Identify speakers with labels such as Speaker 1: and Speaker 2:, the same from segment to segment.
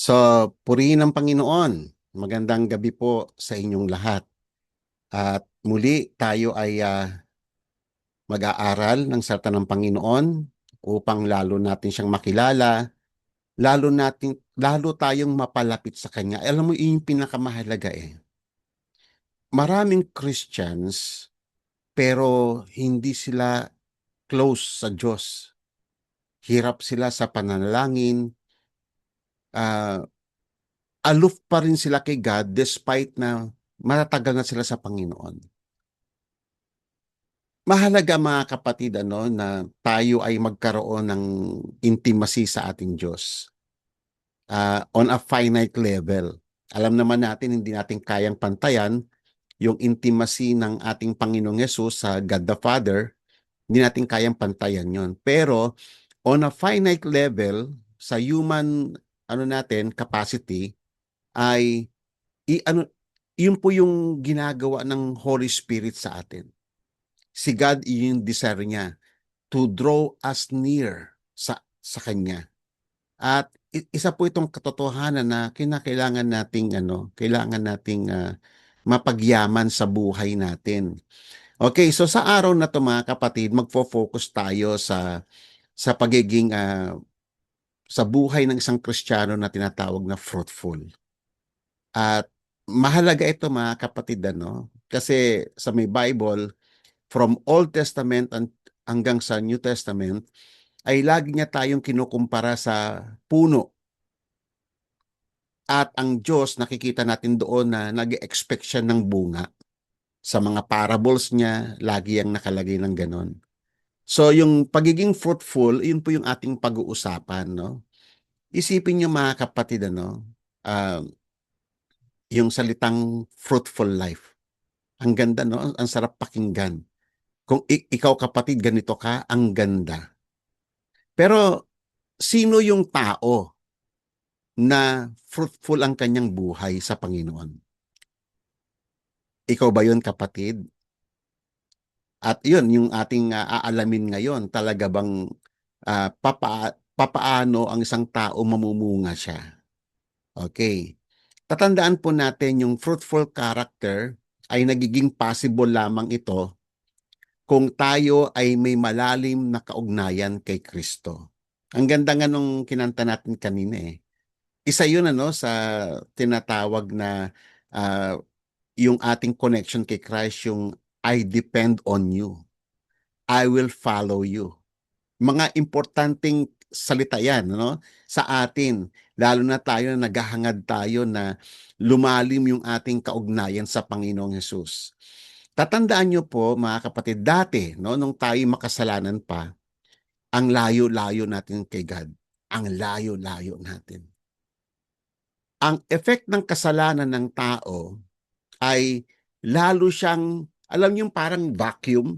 Speaker 1: So, purihin ang Panginoon. Magandang gabi po sa inyong lahat. At muli tayo ay mag-aaral ng salita ng Panginoon upang lalo natin siyang makilala, lalo tayong mapalapit sa Kanya. Alam mo, yun yung pinakamahalaga eh. Maraming Christians pero hindi sila close sa Diyos. Hirap sila sa pananalangin, ah, aloof pa rin sila kay God despite na matatagal na sila sa Panginoon. Mahalaga mga kapatid na tayo ay magkaroon ng intimacy sa ating Diyos on a finite level. Alam naman natin hindi natin kayang pantayan yung intimacy ng ating Panginoong Yesus sa God the Father. Hindi natin kayang pantayan yon. Pero on a finite level sa human natin capacity ay ano yun po yung ginagawa ng Holy Spirit sa atin. Si God, yung desire niya to draw us near sa kanya. At isa po itong katotohanan na kinakailangan nating mapagyaman sa buhay natin. Okay, so sa araw na to mga kapatid, magfo-focus tayo sa pagiging sa buhay ng isang Kristiyano na tinatawag na fruitful. At mahalaga ito mga kapatid kasi sa may Bible from Old Testament hanggang sa New Testament ay lagi niya tayong kinukumpara sa puno. At ang Diyos, nakikita natin doon na nag-expect siya ng bunga. Sa mga parables niya, lagi ang nakalagay ng ganon. So yung pagiging fruitful, yun po yung ating pag-uusapan. No? Isipin niyo mga kapatid, uh, yung salitang fruitful life. Ang ganda, no? Ang sarap pakinggan. Kung ikaw kapatid, ganito ka, ang ganda. Pero sino yung tao na fruitful ang kanyang buhay sa Panginoon? Ikaw ba yun, kapatid? At yun, yung ating aalamin ngayon, talaga bang papaano ang isang tao mamumunga siya? Okay. Tatandaan po natin yung fruitful character ay nagiging possible lamang ito kung tayo ay may malalim na kaugnayan kay Kristo. Ang ganda nga nung kinanta natin kanina eh. Isa yun sa tinatawag na ah, yung ating connection kay Christ, yung I depend on you. I will follow you. Mga importanteng salita yan sa atin. Lalo na tayo na naghahangad tayo na lumalim yung ating kaugnayan sa Panginoong Hesus. Tatandaan nyo po mga kapatid, dati nung tayo makasalanan pa, ang layo-layo natin kay God. Ang layo-layo natin. Ang effect ng kasalanan ng tao ay lalo siyang, alam niyo parang vacuum,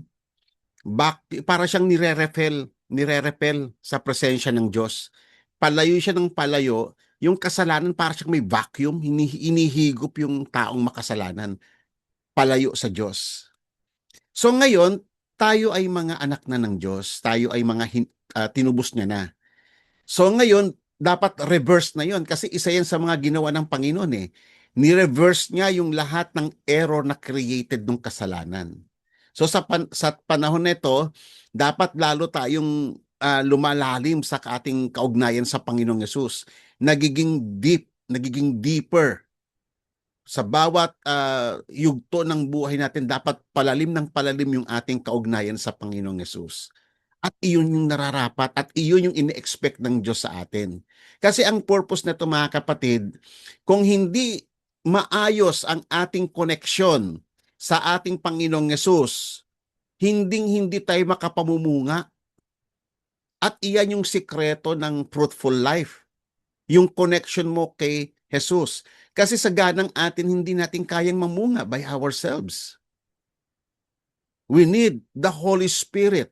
Speaker 1: para siyang nire-repel sa presensya ng Diyos. Palayo siya ng palayo, yung kasalanan para siyang may vacuum, inihigop yung taong makasalanan, palayo sa Diyos. So ngayon, tayo ay mga anak na ng Diyos, tayo ay mga tinubos niya na. So ngayon, dapat reverse na yon kasi isa yan sa mga ginawa ng Panginoon eh. Ni-reverse niya yung lahat ng error na created ng kasalanan. So sa panahon nito, dapat lalo tayong lumalalim sa ating kaugnayan sa Panginoong Yesus. Nagiging deep, nagiging deeper. Sa bawat yugto ng buhay natin, dapat palalim ng palalim yung ating kaugnayan sa Panginoong Yesus. At iyon yung nararapat at iyon yung ini-expect ng Diyos sa atin. Kasi ang purpose nito mga kapatid, kung hindi maayos ang ating koneksyon sa ating Panginoong Yesus, hindi tayo makapamumunga. At iyan yung sikreto ng fruitful life. Yung connection mo kay Jesus. Kasi sa ganang atin, hindi natin kayang mamunga by ourselves. We need the Holy Spirit.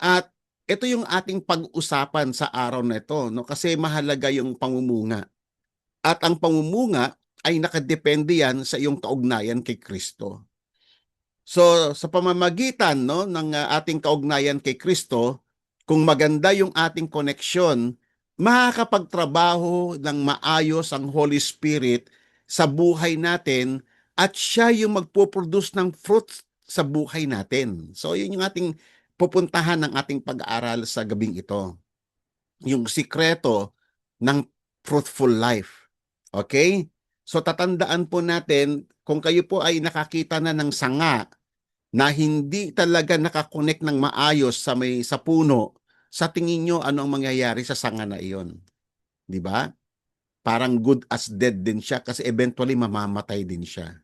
Speaker 1: At ito yung ating pag-usapan sa araw na ito, kasi mahalaga yung pangumunga. At ang pangumunga ay nakadepende yan sa iyong kaugnayan kay Kristo. So sa pamamagitan ng ating kaugnayan kay Kristo, kung maganda yung ating koneksyon, makakapagtrabaho ng maayos ang Holy Spirit sa buhay natin at siya yung magpo-produce ng fruit sa buhay natin. So, yun yung ating pupuntahan ng ating pag-aaral sa gabing ito. Yung sikreto ng fruitful life. Okay? So, tatandaan po natin, kung kayo po ay nakakita na ng sanga na hindi talaga nakakonek ng maayos sa puno, sa tingin nyo ano ang mangyayari sa sanga na iyon? 'Di ba? Parang good as dead din siya kasi eventually mamamatay din siya.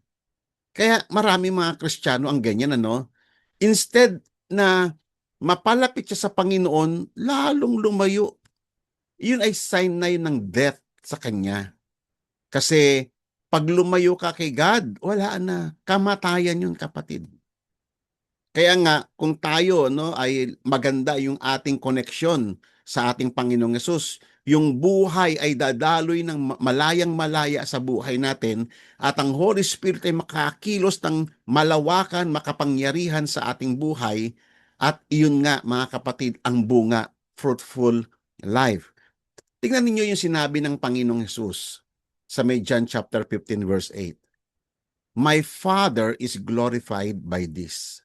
Speaker 1: Kaya marami mga Kristiyano ang ganyan ano. Instead na mapalapit siya sa Panginoon, lalong lumayo. Yun ay sign na yun ng death sa kanya. Kasi pag lumayo ka kay God, wala na. Kamatayan yun, kapatid. Kaya nga, kung tayo no, ay maganda yung ating koneksyon sa ating Panginoong Yesus, yung buhay ay dadaloy ng malayang-malaya sa buhay natin at ang Holy Spirit ay makakilos ng malawakan, makapangyarihan sa ating buhay at iyon nga, mga kapatid, ang bunga, fruitful life. Tingnan ninyo yung sinabi ng Panginoong Yesus sa may John chapter 15 verse 8. My Father is glorified by this,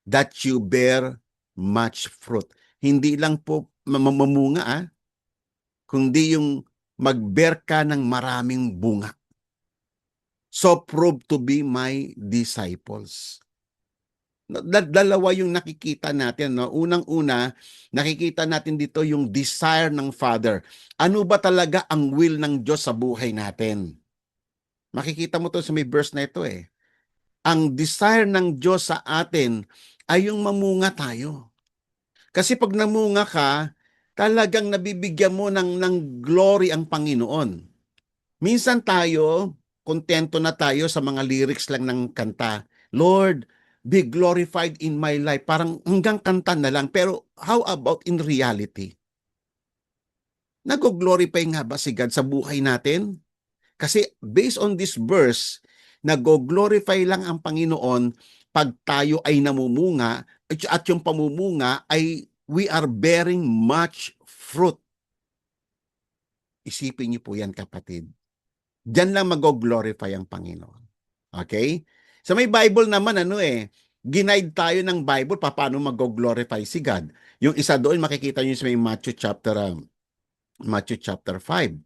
Speaker 1: that you bear much fruit. Hindi lang po mamunga kundi yung mag-bear ka ng maraming bunga. So prove to be my disciples. Dalawa yung nakikita natin. No? Unang-una, nakikita natin dito yung desire ng Father. Ano ba talaga ang will ng Diyos sa buhay natin? Makikita mo to sa may verse na ito eh. Ang desire ng Diyos sa atin ay yung mamunga tayo. Kasi pag namunga ka, talagang nabibigyan mo ng glory ang Panginoon. Minsan tayo, kontento na tayo sa mga lyrics lang ng kanta. Lord, be glorified in my life. Parang hanggang kanta na lang. Pero how about in reality? Nag-glorify nga ba si God sa buhay natin? Kasi based on this verse, nag-glorify lang ang Panginoon pag tayo ay namumunga at yung pamumunga ay we are bearing much fruit. Isipin niyo po yan, kapatid. Diyan lang mag-glorify ang Panginoon. Okay? Sa may Bible naman, ginaid tayo ng Bible paano mag-glorify si God. Yung isa doon, makikita niyo sa may Matthew chapter 5,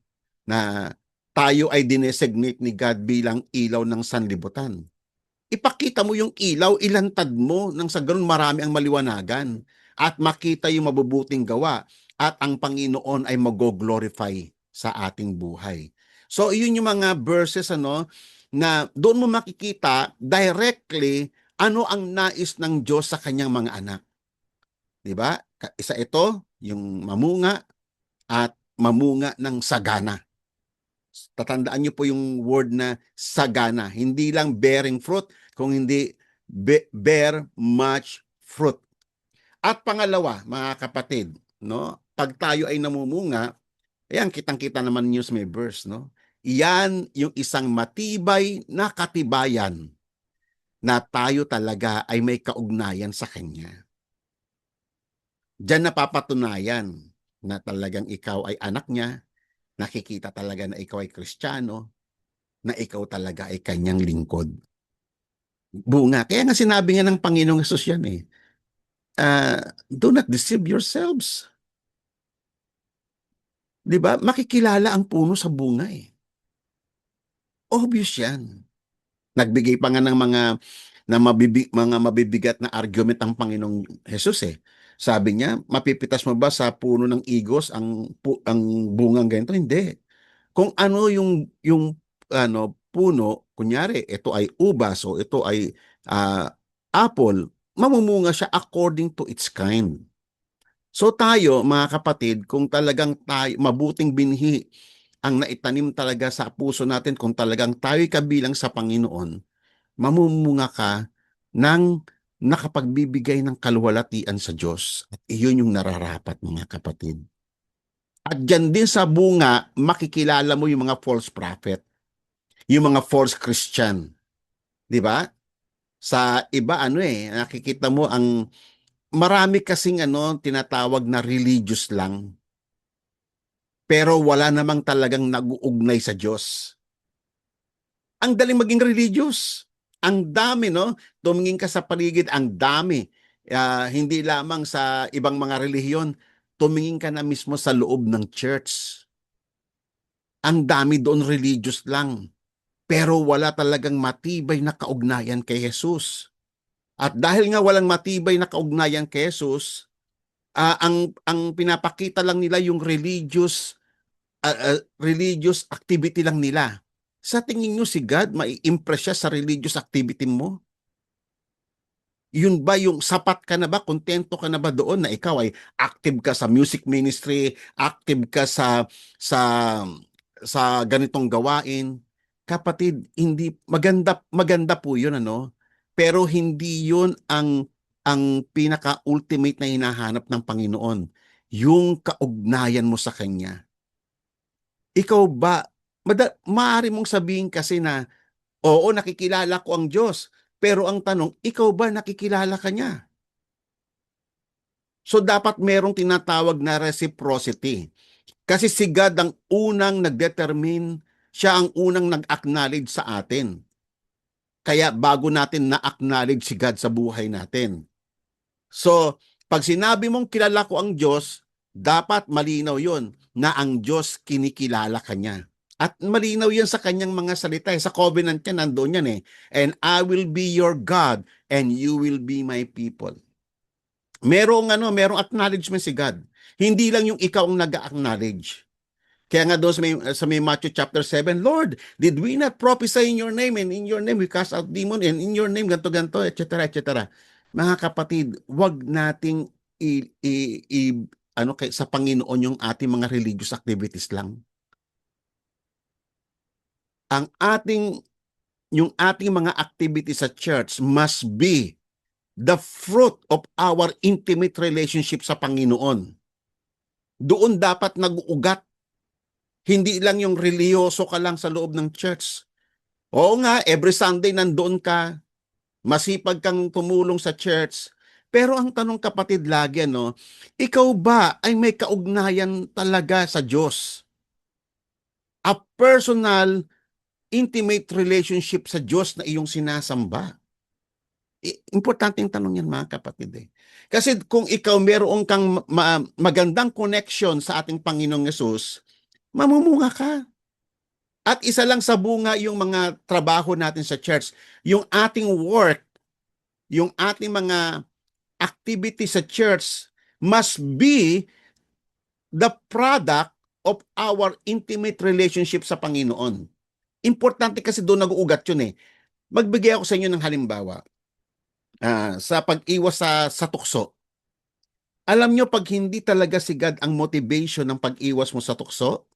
Speaker 1: na tayo ay dinesignate ni God bilang ilaw ng sanlibutan. Ipakita mo yung ilaw, ilantad mo nang sa ganun marami ang maliwanagan at makita yung mabubuting gawa at ang Panginoon ay mag-glorify sa ating buhay. So, yun yung mga verses na doon mo makikita directly ano ang nais ng Diyos sa kanyang mga anak. 'Di ba? Isa ito, yung mamunga at mamunga ng sagana. Tatandaan niyo po yung word na sagana. Hindi lang bearing fruit, kung hindi bear much fruit. At pangalawa, mga kapatid, no? Pag tayo ay namumunga, ayan, kitang-kita naman niyo sa may verse, no? Iyan yung isang matibay na katibayan na tayo talaga ay may kaugnayan sa Kanya. Diyan napapatunayan na talagang ikaw ay anak niya, nakikita talaga na ikaw ay Kristiyano, na ikaw talaga ay kanyang lingkod. Bunga. Kaya nga sinabi nga ng Panginoong Hesus yan eh. Do not deceive yourselves. Di ba? Makikilala ang puno sa bunga eh. Obvious yan. Nagbigay pa nga ng mga mabibigat na argument ang Panginoong Hesus eh. Sabi niya, mapipitas mo ba sa puno ng igos ang bungang ganito? Hindi. Kung ano yung puno, kunyari ito ay ubas o ito ay apple, mamumunga siya according to its kind. So tayo, mga kapatid, kung talagang tayo mabuting binhi ang naitanim talaga sa puso natin, kung talagang tayo'y kabilang sa Panginoon, mamumunga ka ng nakapagbibigay ng kaluwalhatian sa Diyos. At iyon yung nararapat, mga kapatid. At dyan din sa bunga, makikilala mo yung mga false prophet, yung mga false Christian. Di ba? Sa iba, nakikita mo marami kasing tinatawag na religious lang. pero wala namang talagang nag-uugnay sa Diyos. Ang daling maging religious. Ang dami, no? Tumingin ka sa paligid, ang dami. Hindi lamang sa ibang mga relihiyon, tumingin ka na mismo sa loob ng church. Ang dami doon religious lang. Pero wala talagang matibay na kaugnayan kay Jesus. At dahil nga walang matibay na kaugnayan kay Jesus, ang pinapakita lang nila yung religious activity lang nila. Sa tingin nyo si God, mai-impress siya sa religious activity mo? Yun ba yung sapat ka na ba, kontento ka na ba doon na ikaw ay active ka sa music ministry, active ka sa sa ganitong gawain? Kapatid, hindi maganda maganda po 'yun ano, pero hindi 'yun ang pinaka-ultimate na hinahanap ng Panginoon, yung kaugnayan mo sa kanya. Ikaw ba maaari mong sabihin kasi na, oo, nakikilala ko ang Diyos, pero ang tanong, ikaw ba nakikilala ka niya? So dapat merong tinatawag na reciprocity. Kasi si God ang unang nag-determine, siya ang unang nag-acknowledge sa atin. Kaya bago natin na-acknowledge si God sa buhay natin. So, pag sinabi mong kilala ko ang Diyos, dapat malinaw yon na ang Diyos kinikilala ka niya. At malinaw yan sa kanyang mga salita. Sa covenant niya, nandoon yan eh. And I will be your God and you will be my people. Merong acknowledgement si God. Hindi lang yung ikaw ang nag-acknowledge. Kaya nga doon sa may Matthew chapter 7, Lord, did we not prophesy in your name and in your name we cast out demon and in your name ganto-ganto, etc. etc. Mga kapatid, wag nating sa Panginoon yung ating mga religious activities lang. Ang yung ating mga activities sa church must be the fruit of our intimate relationship sa Panginoon. Doon dapat nag-uugat. Hindi lang yung reliyoso ka lang sa loob ng church. Oo nga, every Sunday nandoon ka, masipag kang tumulong sa church. Pero ang tanong kapatid lagi, ikaw ba ay may kaugnayan talaga sa Diyos? A personal, intimate relationship sa Diyos na iyong sinasamba? Importante yung tanong yan mga kapatid eh. Kasi kung ikaw meron kang magandang connection sa ating Panginoong Yesus, mamumunga ka. At isa lang sa bunga yung mga trabaho natin sa church, yung ating work, yung ating mga activity sa church must be the product of our intimate relationship sa Panginoon. Importante kasi doon nag-uugat yun eh. Magbigay ako sa inyo ng halimbawa. Sa pag-iwas sa tukso. Alam nyo, pag hindi talaga si God ang motivation ng pag-iwas mo sa tukso,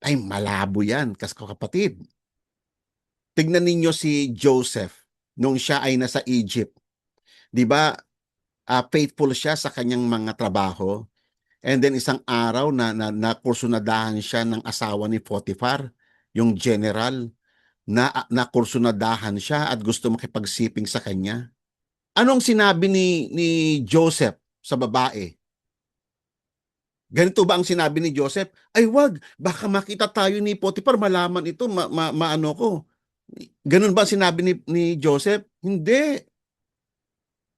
Speaker 1: ay malabo yan, kapatid. Tignan ninyo si Joseph nung siya ay nasa Egypt. 'Di ba? Faithful siya sa kanyang mga trabaho. And then isang araw nakursunadahan siya ng asawa ni Potiphar, yung general, nakursunadahan siya at gusto makipagsiping sa kanya. Anong sinabi ni Joseph sa babae? Ganito ba ang sinabi ni Joseph? Ay wag, baka makita tayo ni Potiphar, malaman ito, maano ko. Ganun ba ang sinabi ni Joseph? Hindi.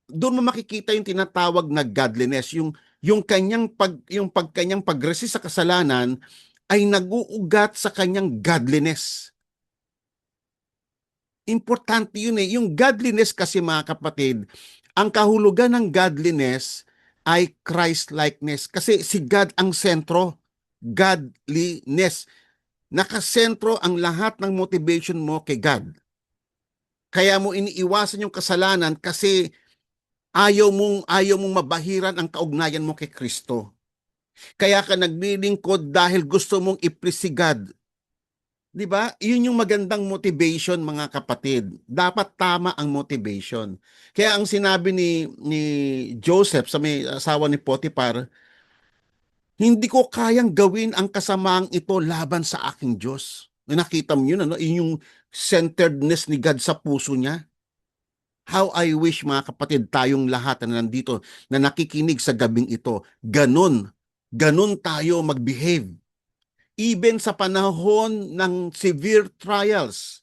Speaker 1: Doon mo makikita yung tinatawag na godliness, yung kanyang pagresist sa kasalanan ay naguugat sa kanyang godliness. Importante yun eh. Yung godliness kasi mga kapatid, ang kahulugan ng godliness ay Christ-likeness. Kasi si God ang sentro. Godliness. Nakasentro ang lahat ng motivation mo kay God. Kaya mo iniiwasan yung kasalanan kasi ayaw mong mabahiran ang kaugnayan mo kay Kristo. Kaya ka naglilingkod dahil gusto mong i-please si God. 'Di ba? 'Yun yung magandang motivation mga kapatid. Dapat tama ang motivation. Kaya ang sinabi ni Joseph sa may asawa ni Potiphar, hindi ko kayang gawin ang kasamaang ito laban sa aking Diyos. Nakita mo yun, yung centeredness ni God sa puso niya. How I wish mga kapatid tayong lahat na nandito na nakikinig sa gabing ito, ganun tayo mag-behave. even sa panahon ng severe trials,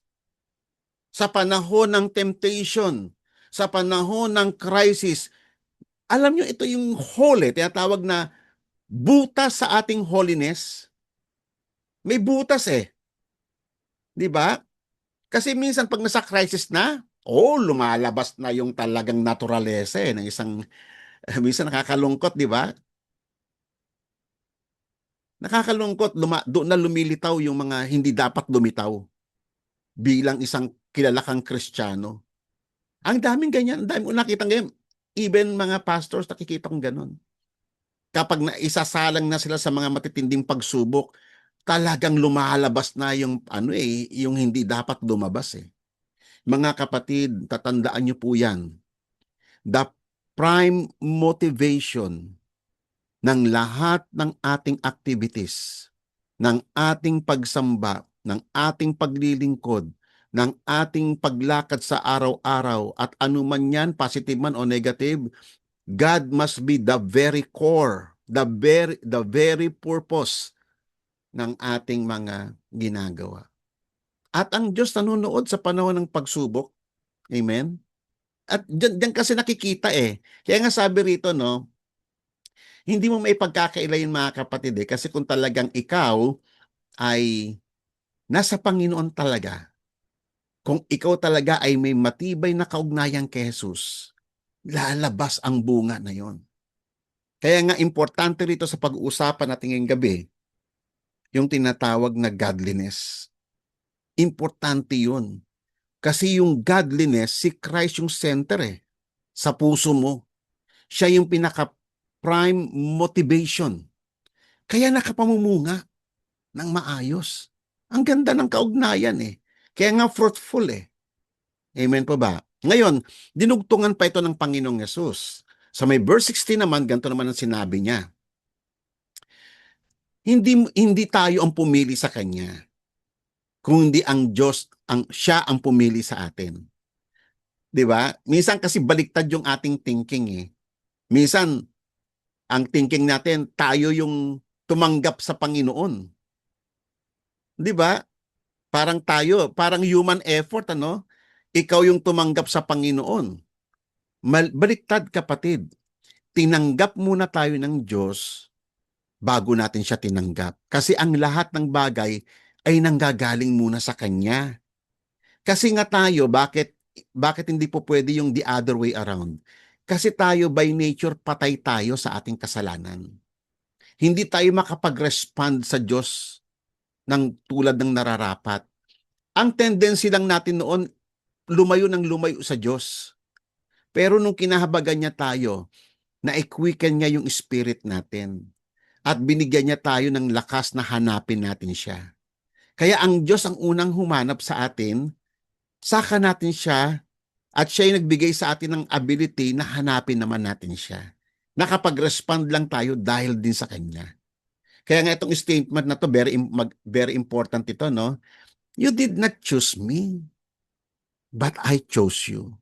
Speaker 1: sa panahon ng temptation, sa panahon ng crisis. Alam nyo, ito yung holy, tinatawag na butas sa ating holiness. May butas eh. Di ba? Kasi minsan pag nasa crisis na, lumalabas na yung talagang naturalesa ng isang, minsan nakakalungkot, di ba? Nakakalungkot, doon na lumilitaw yung mga hindi dapat lumitaw bilang isang kilalakang Kristiyano. Ang daming ganyan, ang daming nakita ngayon. Even mga pastors, nakikita kong ganun. Kapag naisasalang na sila sa mga matitinding pagsubok, talagang lumalabas na yung yung hindi dapat lumabas eh. Mga kapatid, tatandaan niyo po yan. The prime motivation ng lahat ng ating activities, ng ating pagsamba, ng ating paglilingkod, ng ating paglakad sa araw-araw at anuman yan, positive man o negative, God must be the very core, the very purpose ng ating mga ginagawa. At ang Diyos nanonood sa panahon ng pagsubok. Amen? At diyan kasi nakikita eh. Kaya nga sabi rito, no, hindi mo may pagkakaila yun mga kapatid eh. Kasi kung talagang ikaw ay nasa Panginoon talaga, kung ikaw talaga ay may matibay na kaugnayan kay Jesus, lalabas ang bunga na yon. Kaya nga importante rito sa pag-uusapan natin ngayong gabi, yung tinatawag na godliness. Importante yun. Kasi yung godliness, si Christ yung center eh. Sa puso mo. Siya yung pinaka-prime motivation. Kaya nakapamumunga ng maayos. Ang ganda ng kaugnayan eh. Kaya nga fruitful eh. Amen po ba? Ngayon, dinugtungan pa ito ng Panginoong Yesus. Sa may verse 16 naman, ganito naman ang sinabi niya. Hindi tayo ang pumili sa Kanya, kundi ang Diyos, siya ang pumili sa atin. 'Di ba? Minsan kasi baliktad yung ating thinking eh. Minsan ang thinking natin tayo yung tumanggap sa Panginoon. 'Di ba? Parang human effort ano? Ikaw yung tumanggap sa Panginoon. Baliktad kapatid. Tinanggap muna tayo ng Diyos bago natin siya tinanggap. Kasi ang lahat ng bagay ay nanggagaling muna sa Kanya. Kasi nga tayo, bakit hindi po pwede yung the other way around? Kasi tayo by nature patay tayo sa ating kasalanan. Hindi tayo makapag-respond sa Diyos ng tulad ng nararapat. Ang tendency lang natin noon, lumayo ng lumayo sa Diyos. Pero nung kinahabagan niya tayo, na-quicken niya yung spirit natin. At binigyan niya tayo ng lakas na hanapin natin siya. Kaya ang Diyos ang unang humanap sa atin, saka natin siya. At siya yung nagbigay sa atin ng ability na hanapin naman natin siya. Nakapag-respond lang tayo dahil din sa Kanya. Kaya nga itong statement na to, very important ito, no? You did not choose me, but I chose you.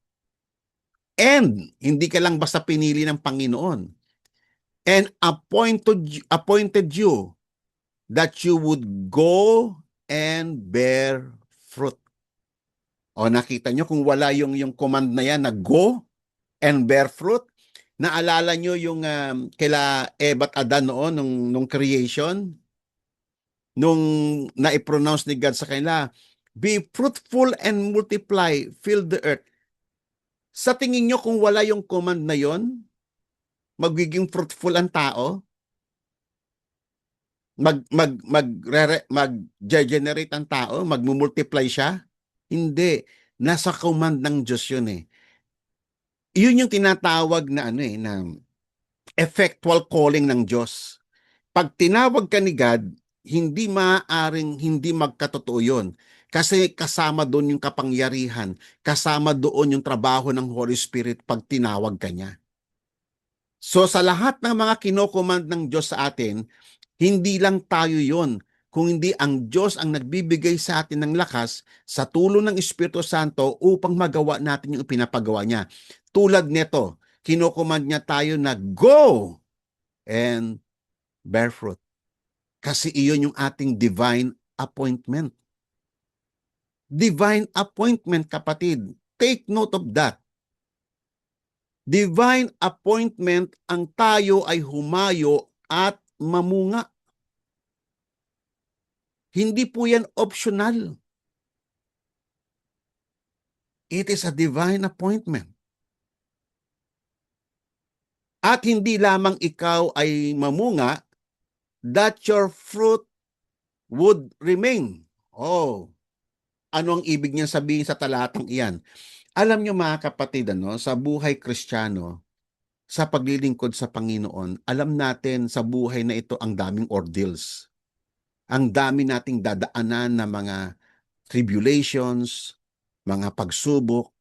Speaker 1: And hindi ka lang basta pinili ng Panginoon. And appointed you that you would go and bear fruit. O nakita nyo kung wala yung command na yan na go and bear fruit. Naalala nyo yung kila Eva at Adan noon, nung creation? Nung na-pronounce ni God sa kanila, be fruitful and multiply, fill the earth. Sa tingin nyo kung wala yung command na yon, magiging fruitful ang tao? Mag-generate ang tao? Mag-multiply siya? Hindi. Nasa command ng Diyos yun eh. Yun yung tinatawag na na effectual calling ng Diyos. Pag tinawag ka ni God, hindi maaaring hindi magkatotoo yun. Kasi kasama doon yung kapangyarihan, kasama doon yung trabaho ng Holy Spirit pag tinawag ka niya. So sa lahat ng mga kinocommand ng Diyos sa atin, hindi lang tayo yon, kung hindi ang Diyos ang nagbibigay sa atin ng lakas sa tulong ng Espiritu Santo upang magawa natin yung pinapagawa niya. Tulad nito, kinocommand niya tayo na go and bear fruit. Kasi iyon yung ating divine appointment. Divine appointment, kapatid. Take note of that. Divine appointment ang tayo ay humayo at mamunga. Hindi po yan optional. It is a divine appointment. At hindi lamang ikaw ay mamunga, that your fruit would remain. Oh, ano ang ibig niya sabihin sa talatang iyan? Alam niyo mga kapatid, sa buhay Kristiyano, sa paglilingkod sa Panginoon, alam natin sa buhay na ito ang daming ordeals. Ang dami nating dadaanan na mga tribulations, mga pagsubok,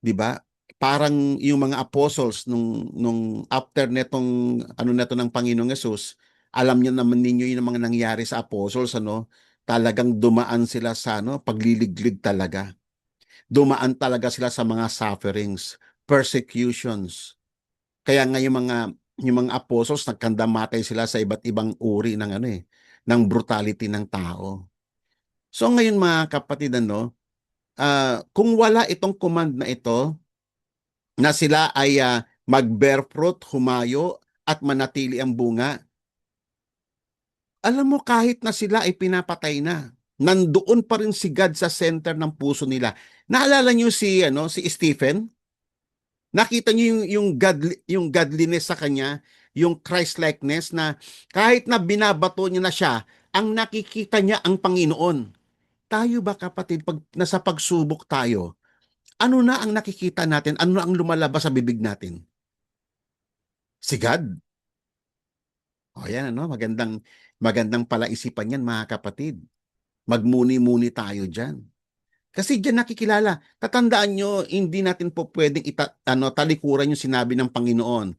Speaker 1: 'di ba? Parang yung mga apostles nung after netong neto ng Panginoong Hesus, alam niyo naman ninyo yung mga nangyari sa apostles, talagang dumaan sila sa pagliliglig talaga. Dumaan talaga sila sa mga sufferings, persecutions. Kaya nga yung mga apostles nagkandamatay sila sa iba't ibang uri ng brutality ng tao. So ngayon mga kapatid, kung wala itong command na ito, na sila ay mag-bear fruit, humayo, at manatili ang bunga, alam mo kahit na sila ay pinapatay na, nandoon pa rin si God sa center ng puso nila. Naalala niyo si Stephen? Nakita niyo yung godliness sa kanya, yung Christ-likeness na kahit na binabato niya na siya, ang nakikita niya ang Panginoon. Tayo ba kapatid, pag nasa pagsubok tayo, ano na ang nakikita natin? Ano na ang lumalabas sa bibig natin? Si God. O yan, magandang, magandang palaisipan yan mga kapatid. Magmuni-muni tayo dyan. Kasi diyan nakikilala. Tatandaan nyo, hindi natin po pwedeng talikuran yung sinabi ng Panginoon.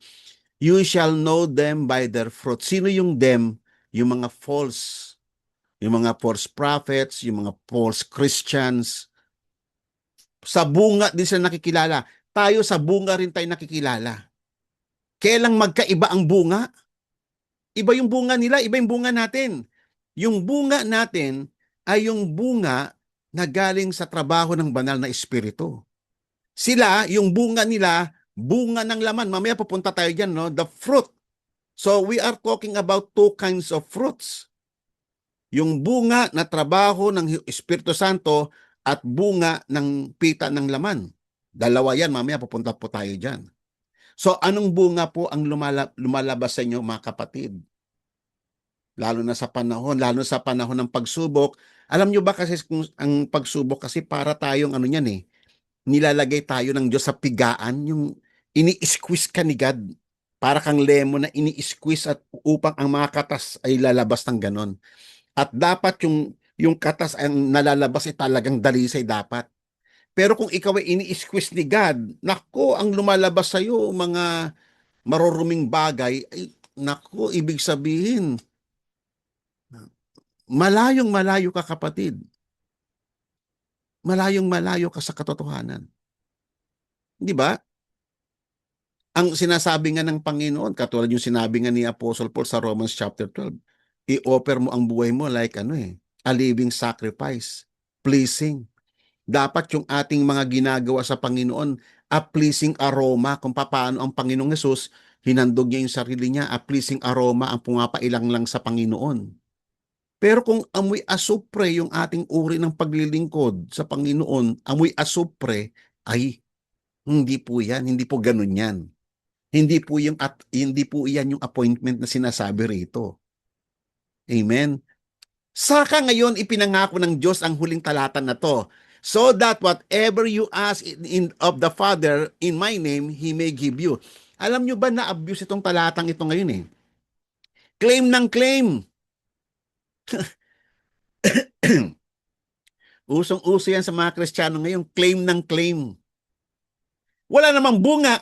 Speaker 1: You shall know them by their fruit. Sino yung them? Yung mga false. Yung mga false prophets, yung mga false Christians. Sa bunga din sila nakikilala. Tayo sa bunga rin tayo nakikilala. Kailang magkaiba ang bunga? Iba yung bunga nila, iba yung bunga natin. Yung bunga natin ay yung bunga na galing sa trabaho ng banal na espiritu. Sila, yung bunga nila, bunga ng laman. Mamaya pupunta tayo dyan, the fruit. So we are talking about two kinds of fruits. Yung bunga na trabaho ng Espiritu Santo at bunga ng pita ng laman. Dalawa yan, mamaya pupunta po tayo dyan. So anong bunga po ang lumalabas sa inyo mga kapatid? Lalo sa panahon ng pagsubok. Alam nyo ba kasi kung ang pagsubok kasi para tayong nilalagay tayo ng Diyos sa pigaan, yung ini-squeeze ka ni God. Para kang lemon na ini-squeeze at upang ang mga katas ay lalabas ng ganon. At dapat yung katas ang nalalabas ay talagang dalisay dapat. Pero kung ikaw ay ini-squeeze ni God, nako, ang lumalabas sa iyo mga maruruming bagay, ay nako, ibig sabihin, malayong malayo ka kapatid. Malayong malayo ka sa katotohanan. Di ba? Ang sinasabi nga ng Panginoon, katulad yung sinabi nga ni Apostle Paul sa Romans chapter 12, i-offer mo ang buhay mo like a living sacrifice, pleasing. Dapat yung ating mga ginagawa sa Panginoon, a pleasing aroma, kung paano ang Panginoong Hesus, hinandog niya yung sarili niya, a pleasing aroma ang pumapailang lang sa Panginoon. Pero kung amoy asupre yung ating uri ng paglilingkod sa Panginoon, amoy asupre, ay, hindi po yan, hindi po ganun yan. Hindi po iyan yung appointment na sinasabi rito. Amen. Saka ngayon ipinangako ng Diyos ang huling talata na to. So that whatever you ask of the Father in my name, He may give you. Alam nyo ba na abuse itong talatang ito ngayon eh? Claim ng claim. Usong-uso yan sa mga Kristiyano ngayon. Claim ng claim. Wala namang bunga.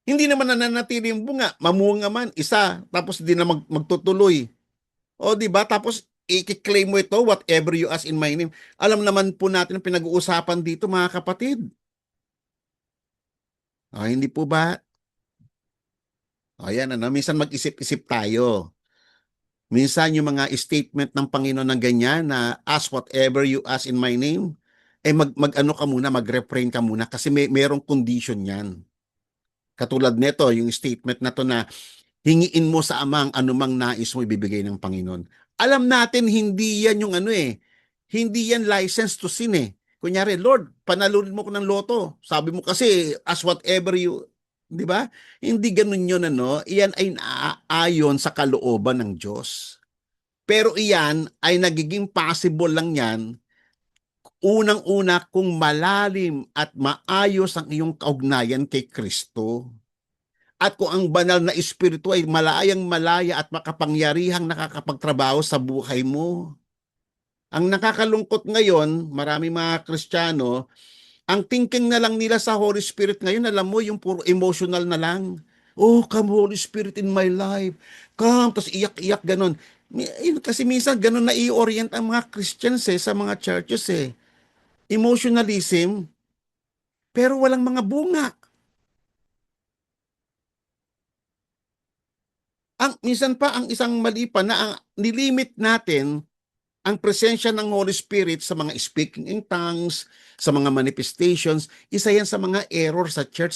Speaker 1: Hindi naman nananatili yung bunga. Mamunga man, isa, tapos di na magtutuloy. O di ba? Tapos i-claim mo ito, whatever you ask in my name. Alam naman po natin ang pinag-uusapan dito mga kapatid. O, hindi po ba? O yan, minsan mag-isip-isip tayo. Minsan yung mga statement ng Panginoon na ganyan na ask whatever you ask in my name, mag-ano ka muna, mag-refrain ka muna kasi merong condition yan. Katulad nito, yung statement na to na hingiin mo sa Ama ang anumang nais mo ibibigay ng Panginoon. Alam natin hindi yan yung ano hindi yan license to sin Kunyari, Lord, panalunin mo ko ng loto. Sabi mo kasi, as whatever you, di ba? Hindi ganun yun, Iyan ay naaayon sa kalooban ng Diyos. Pero iyan ay nagiging possible lang yan unang-una kung malalim at maayos ang iyong kaugnayan kay Kristo. At kung ang banal na espiritu ay malayang malaya at makapangyarihang nakakapagtrabaho sa buhay mo. Ang nakakalungkot ngayon, marami mga Kristiyano, ang thinking na lang nila sa Holy Spirit ngayon, alam mo, yung puro emotional na lang. Oh, come Holy Spirit in my life. Come, tapos iyak-iyak ganon. Kasi minsan ganon na i-orient ang mga Christians sa mga churches Emotionalism, pero walang mga bunga. Minsan pa ang isang mali pa na ang nilimit natin ang presensya ng Holy Spirit sa mga speaking in tongues, sa mga manifestations, isa yan sa mga error sa church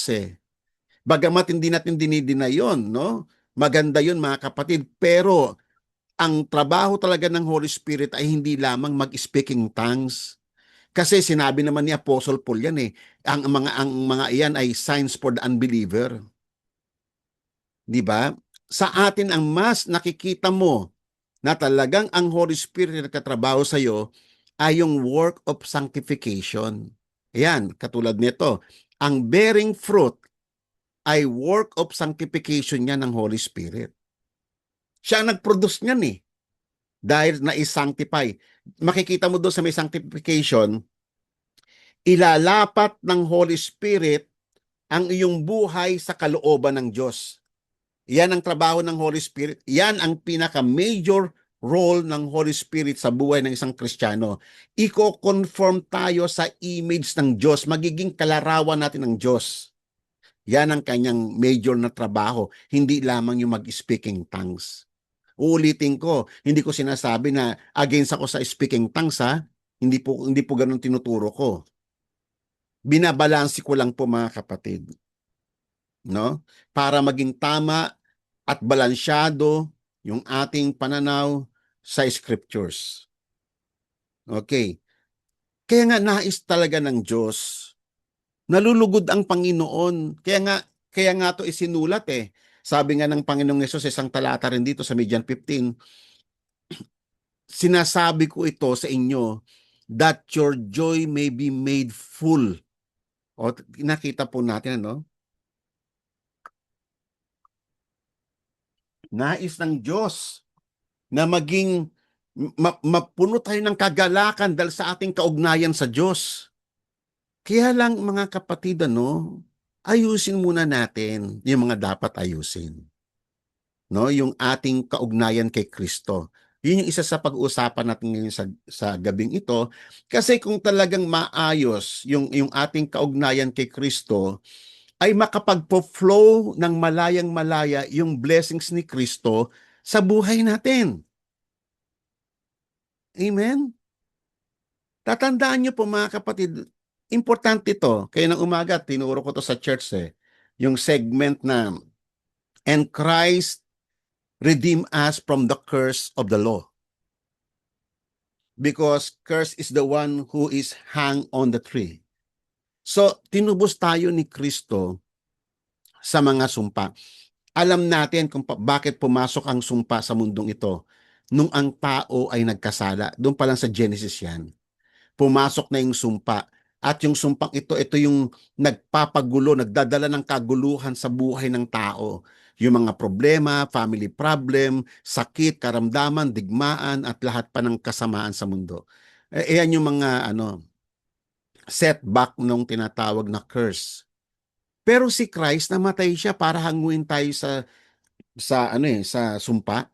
Speaker 1: Bagamat hindi natin dinidina yon, no? Maganda yon mga kapatid, pero ang trabaho talaga ng Holy Spirit ay hindi lamang mag-speaking tongues. Kasi sinabi naman ni Apostle Paul yan ang mga iyan ay signs for the unbeliever. 'Di ba? Sa atin ang mas nakikita mo na talagang ang Holy Spirit na nagtatrabaho sa iyo ay yung work of sanctification. Ayan, katulad nito. Ang bearing fruit ay work of sanctification niya ng Holy Spirit. Siya ang nag-produce niyan dahil na-sanctify. Makikita mo doon sa may sanctification, ilalapat ng Holy Spirit ang iyong buhay sa kalooban ng Diyos. Yan ang trabaho ng Holy Spirit. Yan ang pinaka-major role ng Holy Spirit sa buhay ng isang Kristiyano. Iko-conform tayo sa image ng Diyos. Magiging kalarawan natin ng Diyos. Yan ang kanyang major na trabaho. Hindi lamang yung mag-speaking tongues. Uulitin ko, hindi ko sinasabi na against ako sa speaking tongues Hindi po ganun tinuturo ko. Binabalansi ko lang po mga kapatid. No? Para maging tama at balansyado yung ating pananaw sa scriptures. Okay. Kaya nga nais talaga ng Diyos. Nalulugod ang Panginoon. Kaya nga to isinulat Sabi nga ng Panginoong Yesus sa isang talata rin dito sa John 15, sinasabi ko ito sa inyo that your joy may be made full. O, nakita po natin, Nais ng Diyos na maging mapuno tayo ng kagalakan dahil sa ating kaugnayan sa Diyos. Kaya lang mga kapatid, ayusin muna natin yung mga dapat ayusin. No, yung ating kaugnayan kay Kristo. Yun yung isa sa pag-uusapan natin ngayon sa gabing ito. Kasi kung talagang maayos yung ating kaugnayan kay Kristo, ay makapagpo-flow ng malayang malaya yung blessings ni Kristo sa buhay natin. Amen? Tatandaan niyo po mga kapatid, importante ito. Kaya ng umaga, tinuro ko to sa church yung segment na, and Christ redeem us from the curse of the law. Because curse is the one who is hung on the tree. So, tinubos tayo ni Kristo sa mga sumpa. Alam natin kung bakit pumasok ang sumpa sa mundong ito nung ang tao ay nagkasala. Doon pa lang sa Genesis yan. Pumasok na yung sumpa. At yung sumpang ito yung nagpapagulo, nagdadala ng kaguluhan sa buhay ng tao. Yung mga problema, family problem, sakit, karamdaman, digmaan, at lahat pa ng kasamaan sa mundo. Ayan yung mga setback nung tinatawag na curse. Pero si Christ namatay siya para hanguin tayo sa sumpa.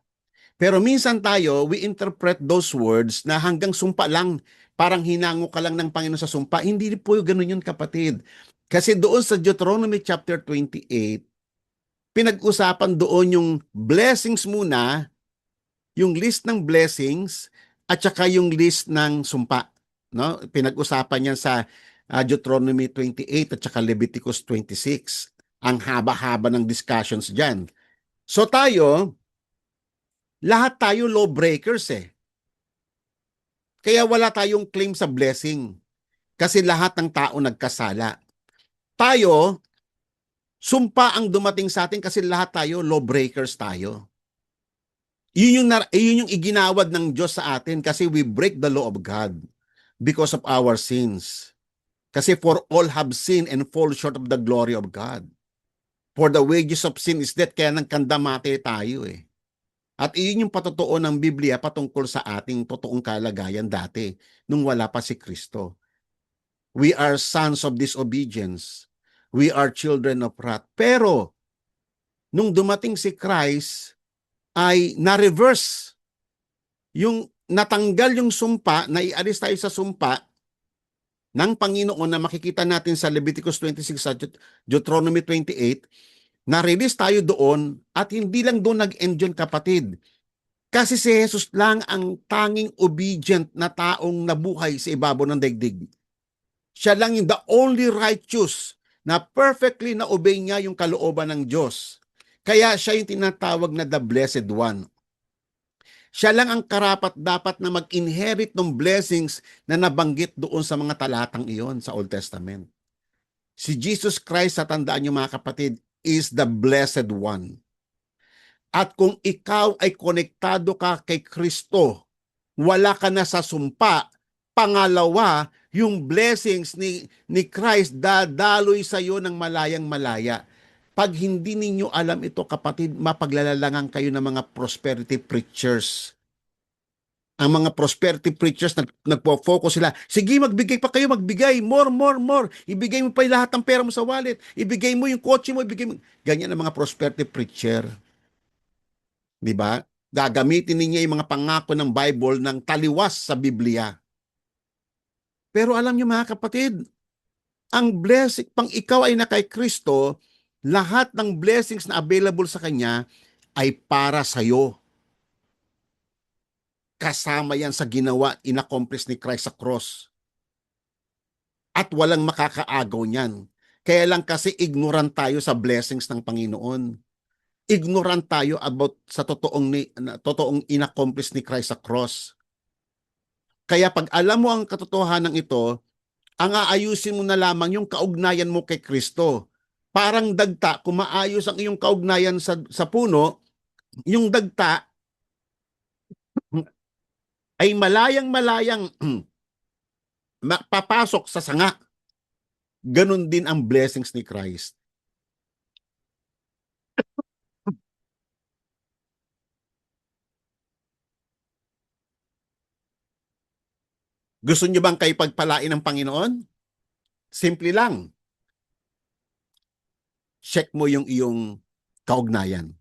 Speaker 1: Pero minsan tayo, we interpret those words na hanggang sumpa lang. Parang hinango ka lang ng Panginoon sa sumpa. Hindi po ganun yun, kapatid. Kasi doon sa Deuteronomy chapter 28, pinag-usapan doon yung blessings muna yung list ng blessings at saka yung list ng sumpa. No? Pinag-usapan yan sa Deuteronomy 28 at saka Leviticus 26. Ang haba-haba ng discussions dyan. So tayo, lahat tayo lawbreakers eh. Kaya wala tayong claim sa blessing. Kasi lahat ng tao nagkasala. Tayo, sumpa ang dumating sa atin kasi lahat tayo lawbreakers tayo. Yun yung iginawad ng Diyos sa atin kasi we break the law of God because of our sins. Kasi for all have sinned and fall short of the glory of God. For the wages of sin is death, kaya nagkandamate tayo eh. At iyon yung patotoo ng Biblia patungkol sa ating totoong kalagayan dati nung wala pa si Kristo. We are sons of disobedience. We are children of wrath. Pero nung dumating si Christ ay na-reverse yung natanggal yung sumpa, naialis tayo sa sumpa ng Panginoon na makikita natin sa Leviticus 26 at Deuteronomy 28, na-release tayo doon at hindi lang doon nag-end yun kapatid. Kasi si Jesus lang ang tanging obedient na taong nabuhay sa ibabaw ng daigdig. Siya lang yung the only righteous na perfectly na-obey niya yung kalooban ng Diyos. Kaya siya yung tinatawag na the Blessed One. Siya lang ang karapat-dapat na mag-inherit ng blessings na nabanggit doon sa mga talatang iyon sa Old Testament. Si Jesus Christ, sa tandaan niyo mga kapatid, is the Blessed One. At kung ikaw ay konektado ka kay Kristo, wala ka na sa sumpa. Pangalawa, yung blessings ni Christ dadaloy sa iyo ng malayang-malaya. Pag hindi ninyo alam ito kapatid, mapaglalalangan kayo ng mga prosperity preachers. Ang mga prosperity preachers nagpo-focus sila. Sige, magbigay pa kayo, magbigay. More, more, more. Ibigay mo pa lahat ng pera mo sa wallet. Ibigay mo yung kotse mo, ibigay mo. Ganyan ang mga prosperity preacher. Di ba? Gagamitin niya yung mga pangako ng Bible ng taliwas sa Biblia. Pero alam niyo mga kapatid, ang blessing, pang ikaw ay na kay Kristo, lahat ng blessings na available sa Kanya ay para sa iyo. Kasama yan sa ginawa, inaccomplish ni Christ sa cross. At walang makakaagaw niyan. Kaya lang kasi ignorant tayo sa blessings ng Panginoon. Ignorant tayo about sa totoong inaccomplish ni Christ sa cross. Kaya pag alam mo ang katotohanan ito, ang aayusin mo na lamang yung kaugnayan mo kay Kristo. Parang dagta, kung maayos ang iyong kaugnayan sa puno, yung dagta ay malayang-malayang papasok sa sanga. Ganon din ang blessings ni Christ. Gusto niyo bang kayo pagpalain ng Panginoon? Simple lang. Check mo yung iyong kaugnayan.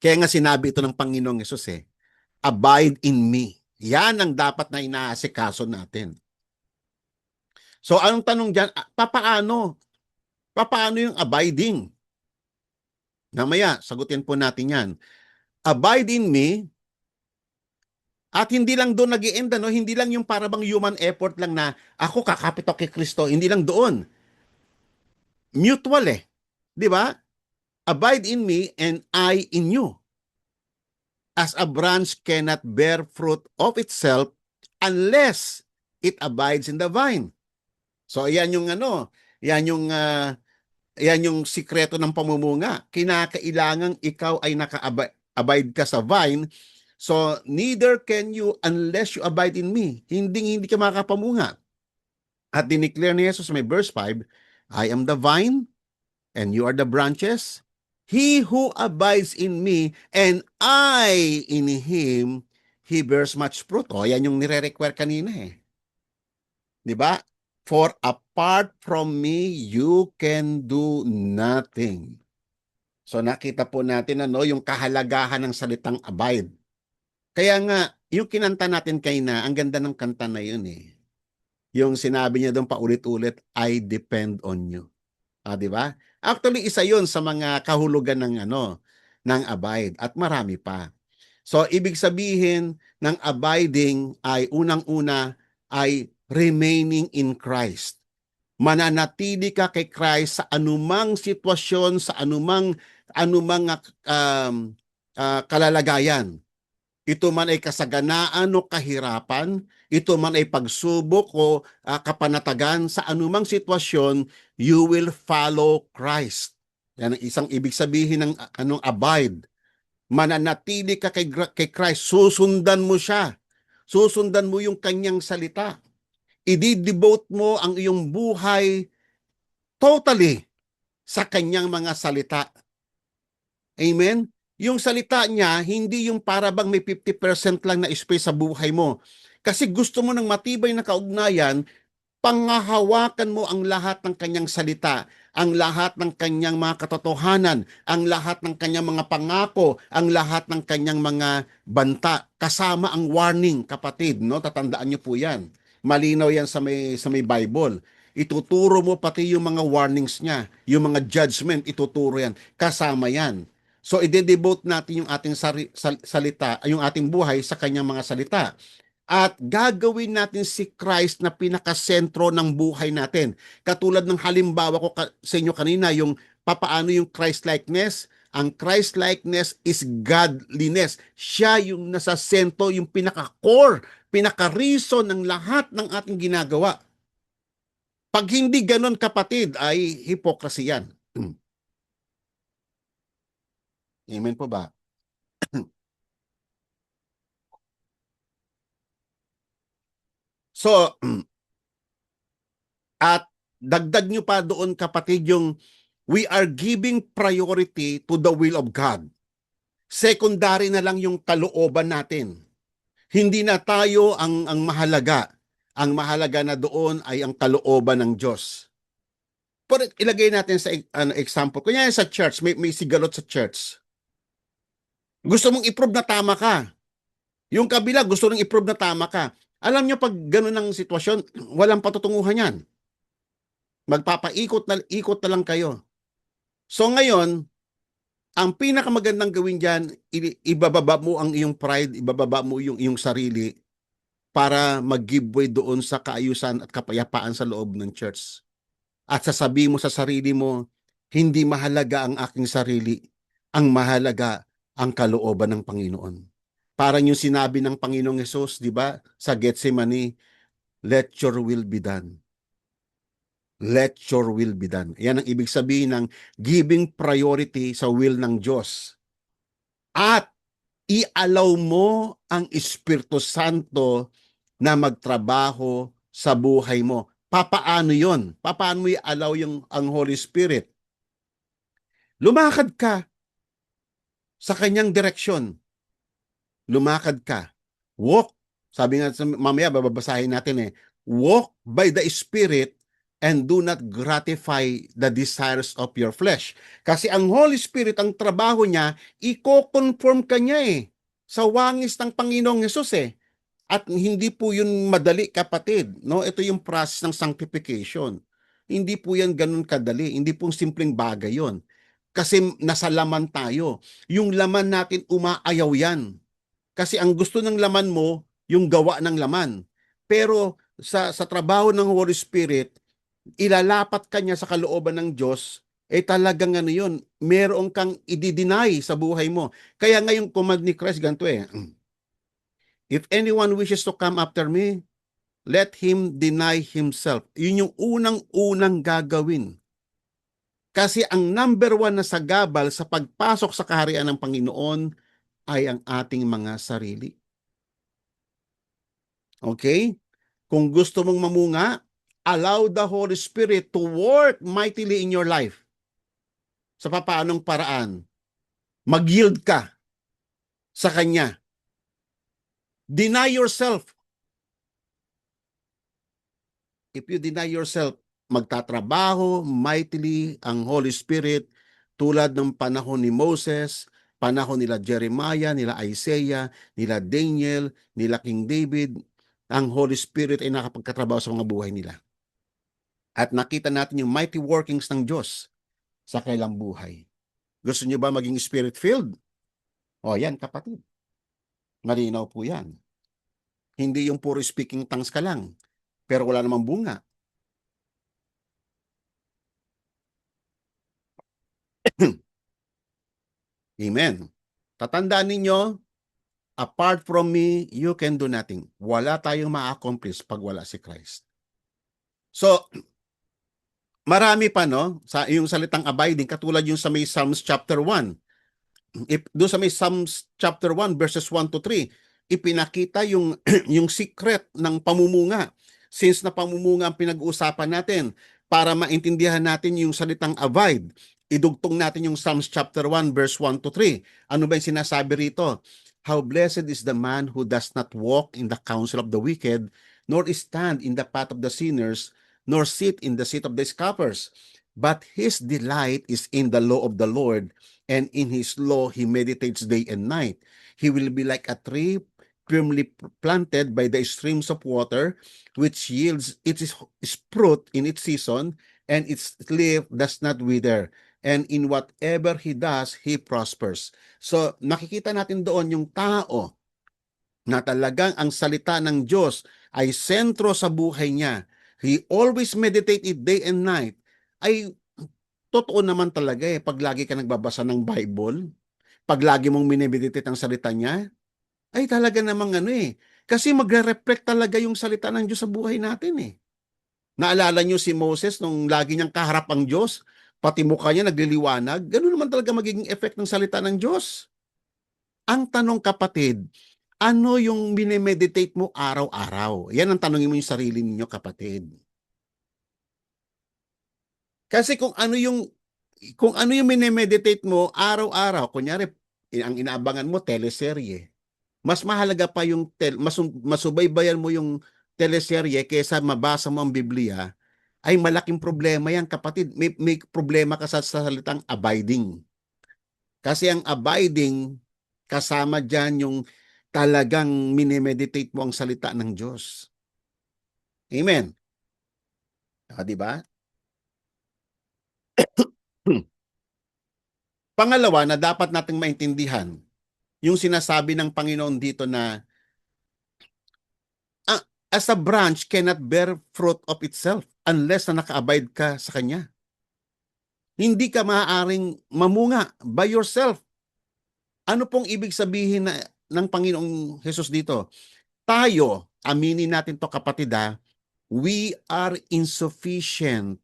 Speaker 1: Kaya nga sinabi ito ng Panginoong Yesus abide in me. Yan ang dapat na inaasikaso natin. So anong tanong dyan? Papaano? Papaano yung abiding? Namaya, sagutin po natin yan. Abide in me, at hindi lang doon nag-i-end, hindi lang yung parabang human effort lang na ako kakapit ako kay Kristo, hindi lang doon. Mutual Di ba? Abide in me and I in you. As a branch cannot bear fruit of itself unless it abides in the vine. So yan yung yan yung sikreto ng pamumunga. Kinakailangan ikaw ay naka-abide ka sa vine. So neither can you unless you abide in me. Hindi ka makapamunga. At dineclare ni Jesus may verse 5, I am the vine and you are the branches. He who abides in me and I in him, he bears much fruit. Yan yung nire-require kanina Di ba? For apart from me, you can do nothing. So nakita po natin yung kahalagahan ng salitang abide. Kaya nga, yung kinanta natin kanina, ang ganda ng kanta na yun Yung sinabi niya doon paulit-ulit, I depend on you. Di ba? Actually, isa yun sa mga kahulugan ng ng abide at marami pa. So, ibig sabihin ng abiding ay unang-una ay remaining in Christ. Mananatili ka kay Christ sa anumang sitwasyon, sa anumang kalalagayan. Ito man ay kasaganaan o kahirapan, ito man ay pagsubok o kapanatagan, sa anumang sitwasyon, you will follow Christ. Yan ang isang ibig sabihin ng abide. Mananatili ka kay Christ, susundan mo siya. Susundan mo yung kanyang salita. I-devote mo ang iyong buhay totally sa kanyang mga salita. Amen? Yung salita niya, hindi yung para bang may 50% lang na space sa buhay mo. Kasi gusto mo ng matibay na kaugnayan, pangahawakan mo ang lahat ng kanyang salita, ang lahat ng kanyang mga katotohanan, ang lahat ng kanyang mga pangako, ang lahat ng kanyang mga banta, kasama ang warning, kapatid, no? Tatandaan niyo po 'yan. Malinaw 'yan sa may Bible. Ituturo mo pati yung mga warnings niya, yung mga judgment, ituturo 'yan. Kasama 'yan. So ide-devote natin yung ating salita, yung ating buhay sa kanyang mga salita. At gagawin natin si Christ na pinakasentro ng buhay natin. Katulad ng halimbawa ko sa inyo kanina, yung papaano yung Christ-likeness. Ang Christ-likeness is godliness. Siya yung nasa sentro, yung pinaka-core, pinaka-reason ng lahat ng ating ginagawa. Pag hindi ganon, kapatid, ay hypocrisy yan. Amen po ba? So, at dagdag nyo pa doon, kapatid, yung we are giving priority to the will of God. Secondary na lang yung kalooban natin. Hindi na tayo ang mahalaga. Ang mahalaga na doon ay ang kalooban ng Diyos. Pero ilagay natin sa example. Kunyari sa church, may sigalot sa church. Gusto mong i-prove na tama ka. Yung kabila gusto nang i-prove na tama ka. Alam nyo, pag gano'n ang sitwasyon, walang patutunguhan yan. Magpapaikot na lang kayo. So ngayon, ang pinakamagandang gawin diyan, ibababa mo ang iyong pride, ibababa mo yung iyong sarili para mag-giveaway doon sa kaayusan at kapayapaan sa loob ng church. At sasabihin mo sa sarili mo, hindi mahalaga ang aking sarili, ang mahalaga ang kalooban ng Panginoon. Parang yung sinabi ng Panginoong Hesus, di ba, sa Gethsemane, let your will be done. Let your will be done. Yan ang ibig sabihin ng giving priority sa will ng Diyos. At i-allow mo ang Espiritu Santo na magtrabaho sa buhay mo. Papaano yon? Papaano mo i-allow ang Holy Spirit? Lumakad ka sa kanyang direksyon. Lumakad ka. Walk. Sabi nga, mamaya babasahin natin walk by the Spirit and do not gratify the desires of your flesh. Kasi ang Holy Spirit, ang trabaho niya, i-conform ka niya sa wangis ng Panginoong Hesus At hindi po yun madali, kapatid. No? Ito yung process ng sanctification. Hindi po yan ganun kadali. Hindi po simpleng bagay yon. Kasi nasa laman tayo. Yung laman natin, umaayaw yan. Kasi ang gusto ng laman mo, yung gawa ng laman. Pero sa trabaho ng Holy Spirit, ilalapat ka niya sa kalooban ng Diyos, talagang yun, meron kang i-deny sa buhay mo. Kaya ngayong command ni Christ, ganito if anyone wishes to come after me, let him deny himself. Yun yung unang-unang gagawin. Kasi ang number one na sagabal sa pagpasok sa kaharian ng Panginoon ay ang ating mga sarili. Okay? Kung gusto mong mamunga, allow the Holy Spirit to work mightily in your life. Sa papaanong paraan? Mag-yield ka sa Kanya. Deny yourself. If you deny yourself, magtatrabaho mightily ang Holy Spirit tulad ng panahon ni Moses, panahon nila Jeremiah, nila Isaiah, nila Daniel, nila King David. Ang Holy Spirit ay nakapagkatrabaho sa mga buhay nila. At nakita natin yung mighty workings ng Diyos sa kailang buhay. Gusto niyo ba maging Spirit-filled? O yan, kapatid. Malinaw po yan. Hindi yung puro speaking tongues ka lang, pero wala namang bunga. Amen. Tatandaan ninyo, apart from me, you can do nothing. Wala tayong ma-accomplish pag wala si Christ. So, marami pa, no? Sa yung salitang abiding, katulad yung sa may Psalms chapter 1. Doon sa may Psalms chapter 1 verses 1 to 3, ipinakita yung yung secret ng pamumunga. Since na pamumunga ang pinag-uusapan natin, para maintindihan natin yung salitang abide, idugtong natin yung Psalms chapter 1 verse 1 to 3. Ano ba yung sinasabi rito? How blessed is the man who does not walk in the counsel of the wicked, nor stand in the path of the sinners, nor sit in the seat of the scoffers. But his delight is in the law of the Lord, and in his law he meditates day and night. He will be like a tree firmly planted by the streams of water, which yields its fruit in its season, and its leaf does not wither. And in whatever he does, he prospers. So, nakikita natin doon yung tao na talagang ang salita ng Diyos ay sentro sa buhay niya. He always meditate it day and night. Ay totoo naman talaga pag lagi ka nagbabasa ng Bible, pag lagi mong minimeditate ang salita niya, ay talaga namang kasi magre-reflect talaga yung salita ng Diyos sa buhay natin Naalala niyo si Moses nung lagi niyang kaharap ang Diyos, pati mukha niya nagliliwanag, ganoon naman talaga magiging effect ng salita ng Diyos. Ang tanong kapatid, ano yung minimeditate mo araw-araw? Yan ang tanongin mo yung sarili ninyo kapatid. Kasi kung ano yung minimeditate mo araw-araw, kunyari, ang inaabangan mo, teleserye. Mas mahalaga pa yung, masubaybayan mo yung teleserye kaysa mabasa mo ang Biblia, ay malaking problema yan, kapatid. May problema ka sa salitang abiding. Kasi ang abiding, kasama dyan yung talagang minimeditate mo ang salita ng Diyos. Amen. Di ba? Pangalawa na dapat nating maintindihan, yung sinasabi ng Panginoon dito na as a branch cannot bear fruit of itself unless na naka-abide ka sa Kanya. Hindi ka maaaring mamunga by yourself. Ano pong ibig sabihin ng Panginoong Jesus dito? Tayo, aminin natin to kapatid we are insufficient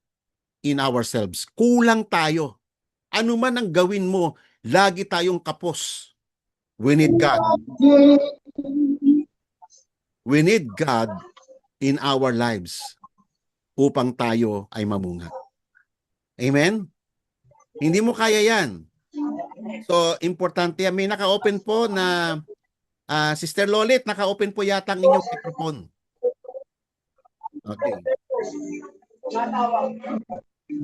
Speaker 1: in ourselves. Kulang tayo. Ano man ang gawin mo, lagi tayong kapos. We need God. We need God in our lives upang tayo ay mamunga. Amen? Hindi mo kaya yan. So, importante yan. May naka-open po na Sister Lolit, naka-open po yata ang inyong microphone. Okay.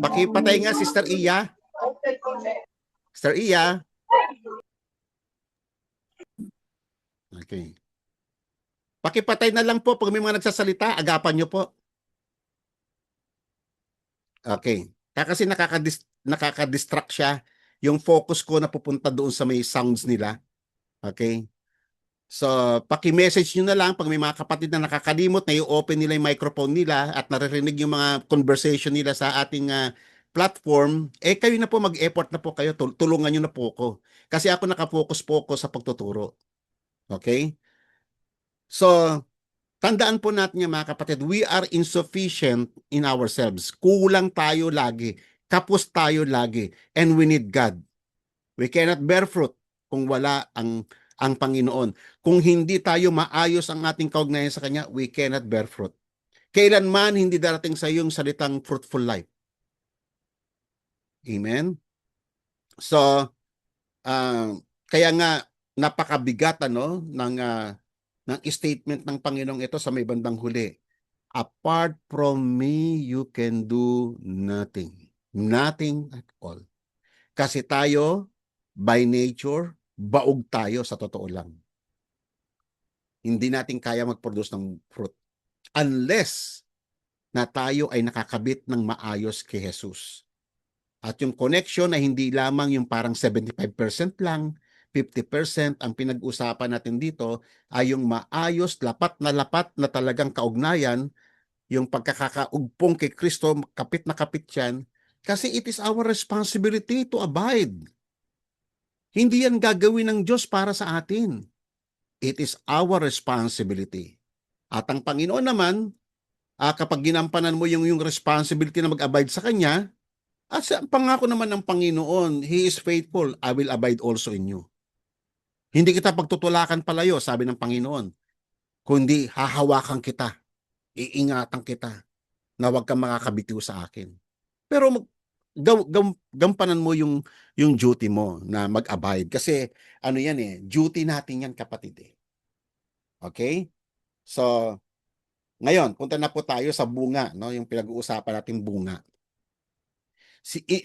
Speaker 1: Pakipatay nga, Sister Iya. Sister Iya. Okay. Pakipatay na lang po pag may mga nagsasalita, agapan nyo po. Okay. Kasi nakaka-distract siya. Yung focus ko na pupunta doon sa may sounds nila. Okay? So, paki-message nyo na lang pag may mga kapatid na nakakalimot na i-open nila yung microphone nila at naririnig yung mga conversation nila sa ating platform, kayo na po mag-effort na po kayo, tulungan nyo na po ako. Kasi ako nakafocus po ako sa pagtuturo. Okay? So, tandaan po natin mga kapatid, we are insufficient in ourselves. Kulang tayo lagi. Kapos tayo lagi. And we need God. We cannot bear fruit kung wala ang Panginoon. Kung hindi tayo maayos ang ating kaugnayan sa Kanya, we cannot bear fruit. Kailanman hindi darating sa iyo yung salitang fruitful life. Amen? So, kaya nga napakabigat ng statement ng Panginoong ito sa may bandang huli. Apart from me, you can do nothing. Nothing at all. Kasi tayo, by nature, baog tayo sa totoo lang. Hindi natin kaya mag-produce ng fruit. Unless na tayo ay nakakabit ng maayos kay Jesus. At yung connection ay hindi lamang yung parang 75% lang, 50% ang pinag-usapan natin dito ay yung maayos, lapat na talagang kaugnayan, yung pagkakakaugpong kay Kristo, kapit na kapit yan, kasi it is our responsibility to abide. Hindi yan gagawin ng Diyos para sa atin. It is our responsibility. At ang Panginoon naman, kapag ginampanan mo yung responsibility na mag-abide sa Kanya, at sa pangako naman ng Panginoon, He is faithful, I will abide also in you. Hindi kita pagtutulakan palayo, sabi ng Panginoon, kundi hahawakan kita, iingatan kita, na huwag kang makakabitiw sa akin. Pero gampanan mo yung duty mo na mag-abide. Kasi ano yan duty natin yan, kapatid Okay? So, ngayon, punta na po tayo sa bunga, no? Yung pinag-uusapan natin bunga.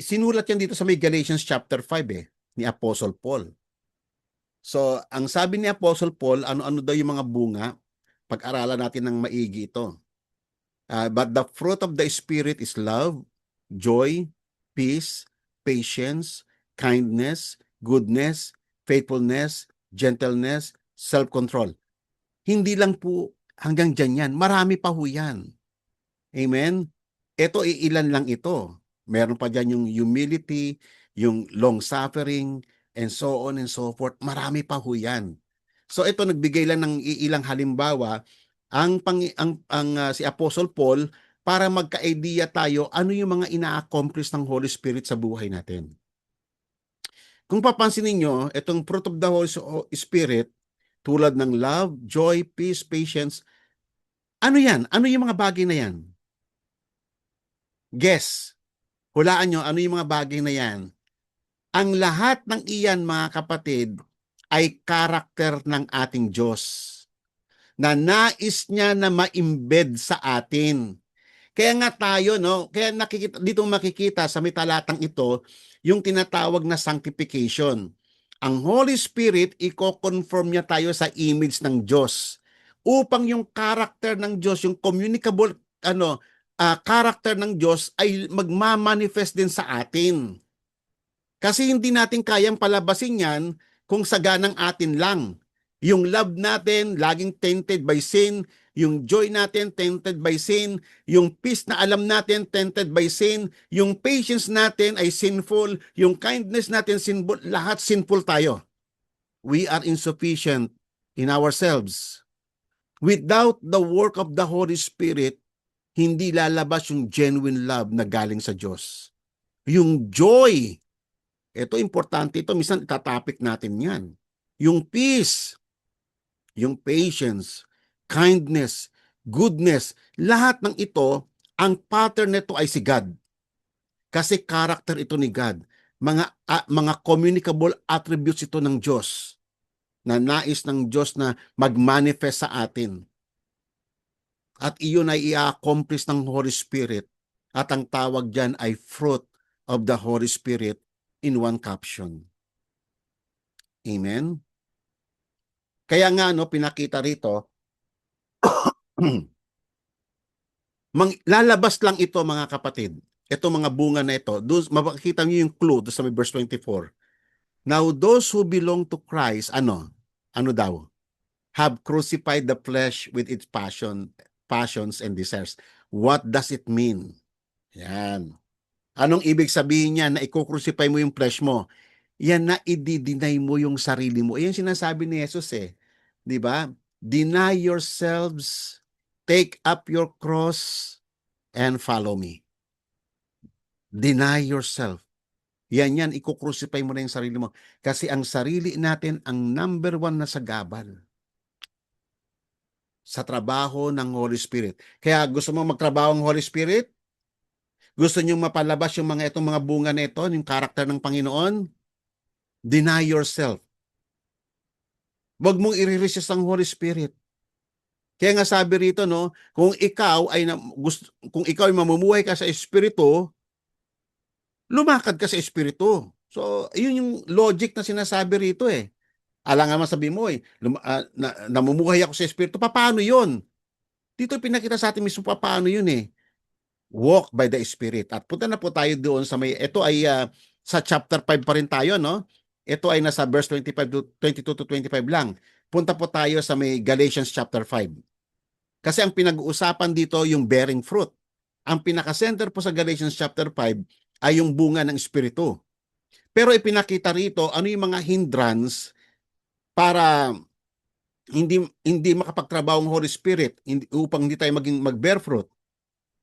Speaker 1: Sinulat yan dito sa may Galatians chapter 5 ni Apostle Paul. So, ang sabi ni Apostle Paul, ano-ano daw yung mga bunga? Pag-aralan natin ng maigi ito. But the fruit of the Spirit is love, joy, peace, patience, kindness, goodness, faithfulness, gentleness, self-control. Hindi lang po hanggang dyan yan. Marami pa ho yan. Amen? Ito, ilan lang ito. Meron pa dyan yung humility, yung long-suffering, and so on and so forth. Marami pa ho yan. So ito, nagbigay lang ng ilang halimbawa si Apostle Paul para magka-idea tayo ano yung mga ina-accomplish ng Holy Spirit sa buhay natin. Kung papansin niyo, itong fruit of the Holy Spirit, tulad ng love, joy, peace, patience, ano yan? Ano yung mga bagay na yan? Guess. Hulaan nyo, ano yung mga bagay na yan? Ang lahat ng iyan, mga kapatid, ay karakter ng ating Diyos na nais niya na ma-embed sa atin. Kaya nga tayo, no? Kaya dito makikita sa may talatang ito, yung tinatawag na sanctification. Ang Holy Spirit, i-confirm niya tayo sa image ng Diyos upang yung character ng Diyos, yung communicable character ng Diyos ay magmamanifest din sa atin. Kasi hindi natin kayang palabasin yan kung saganang atin lang. Yung love natin, laging tainted by sin. Yung joy natin, tainted by sin. Yung peace na alam natin, tainted by sin. Yung patience natin ay sinful. Yung kindness natin, sinful. Lahat sinful tayo. We are insufficient in ourselves. Without the work of the Holy Spirit, hindi lalabas yung genuine love na galing sa Diyos. Yung joy, ito importante ito, minsan itatopic natin yan. Yung peace, yung patience, kindness, goodness, lahat ng ito, ang pattern nito ay si God. Kasi character ito ni God. Mga communicable attributes ito ng Diyos na nais ng Diyos na mag-manifest sa atin. At iyon ay i-accomplish ng Holy Spirit. At ang tawag dyan ay fruit of the Holy Spirit in one caption. Amen? Kaya nga, pinakita rito, lalabas lang ito, mga kapatid. Ito mga bunga na ito. Makikita niyo yung clue doon sa verse 24. Now, those who belong to Christ, ano daw? Have crucified the flesh with its passions and desires. What does it mean? Yan. Anong ibig sabihin niya na i-crucify mo yung flesh mo? Yan na i-deny mo yung sarili mo. Yan sinasabi ni Jesus Di ba? Deny yourselves, take up your cross, and follow me. Deny yourself. Yan, i-crucify mo na yung sarili mo. Kasi ang sarili natin ang number 1 na sagabal sa trabaho ng Holy Spirit. Kaya gusto mo magtrabaho ng Holy Spirit? Gusto nyo mapalabas yung itong mga bunga na ito, yung karakter ng Panginoon? Deny yourself. Huwag mong i-resist ang Holy Spirit. Kaya nga sabi rito, kung ikaw ay mamumuhay ka sa Espiritu, lumakad ka sa Espiritu. So, yun yung logic na sinasabi rito Alangan masabi mo namumuhay ako sa Espiritu. Paano yun? Dito pinakita sa atin mismo paano yun Walk by the Spirit. At punta na po tayo doon sa ito ay sa chapter 5 pa rin tayo, Ito ay nasa verse 25 to 22 to 25 lang. Punta po tayo sa may Galatians chapter 5. Kasi ang pinag-uusapan dito yung bearing fruit. Ang pinaka-center po sa Galatians chapter 5 ay yung bunga ng Espiritu. Pero ipinakita rito ano yung mga hindrance para hindi makapagtrabaho ang Holy Spirit upang hindi tayo mag-bear fruit.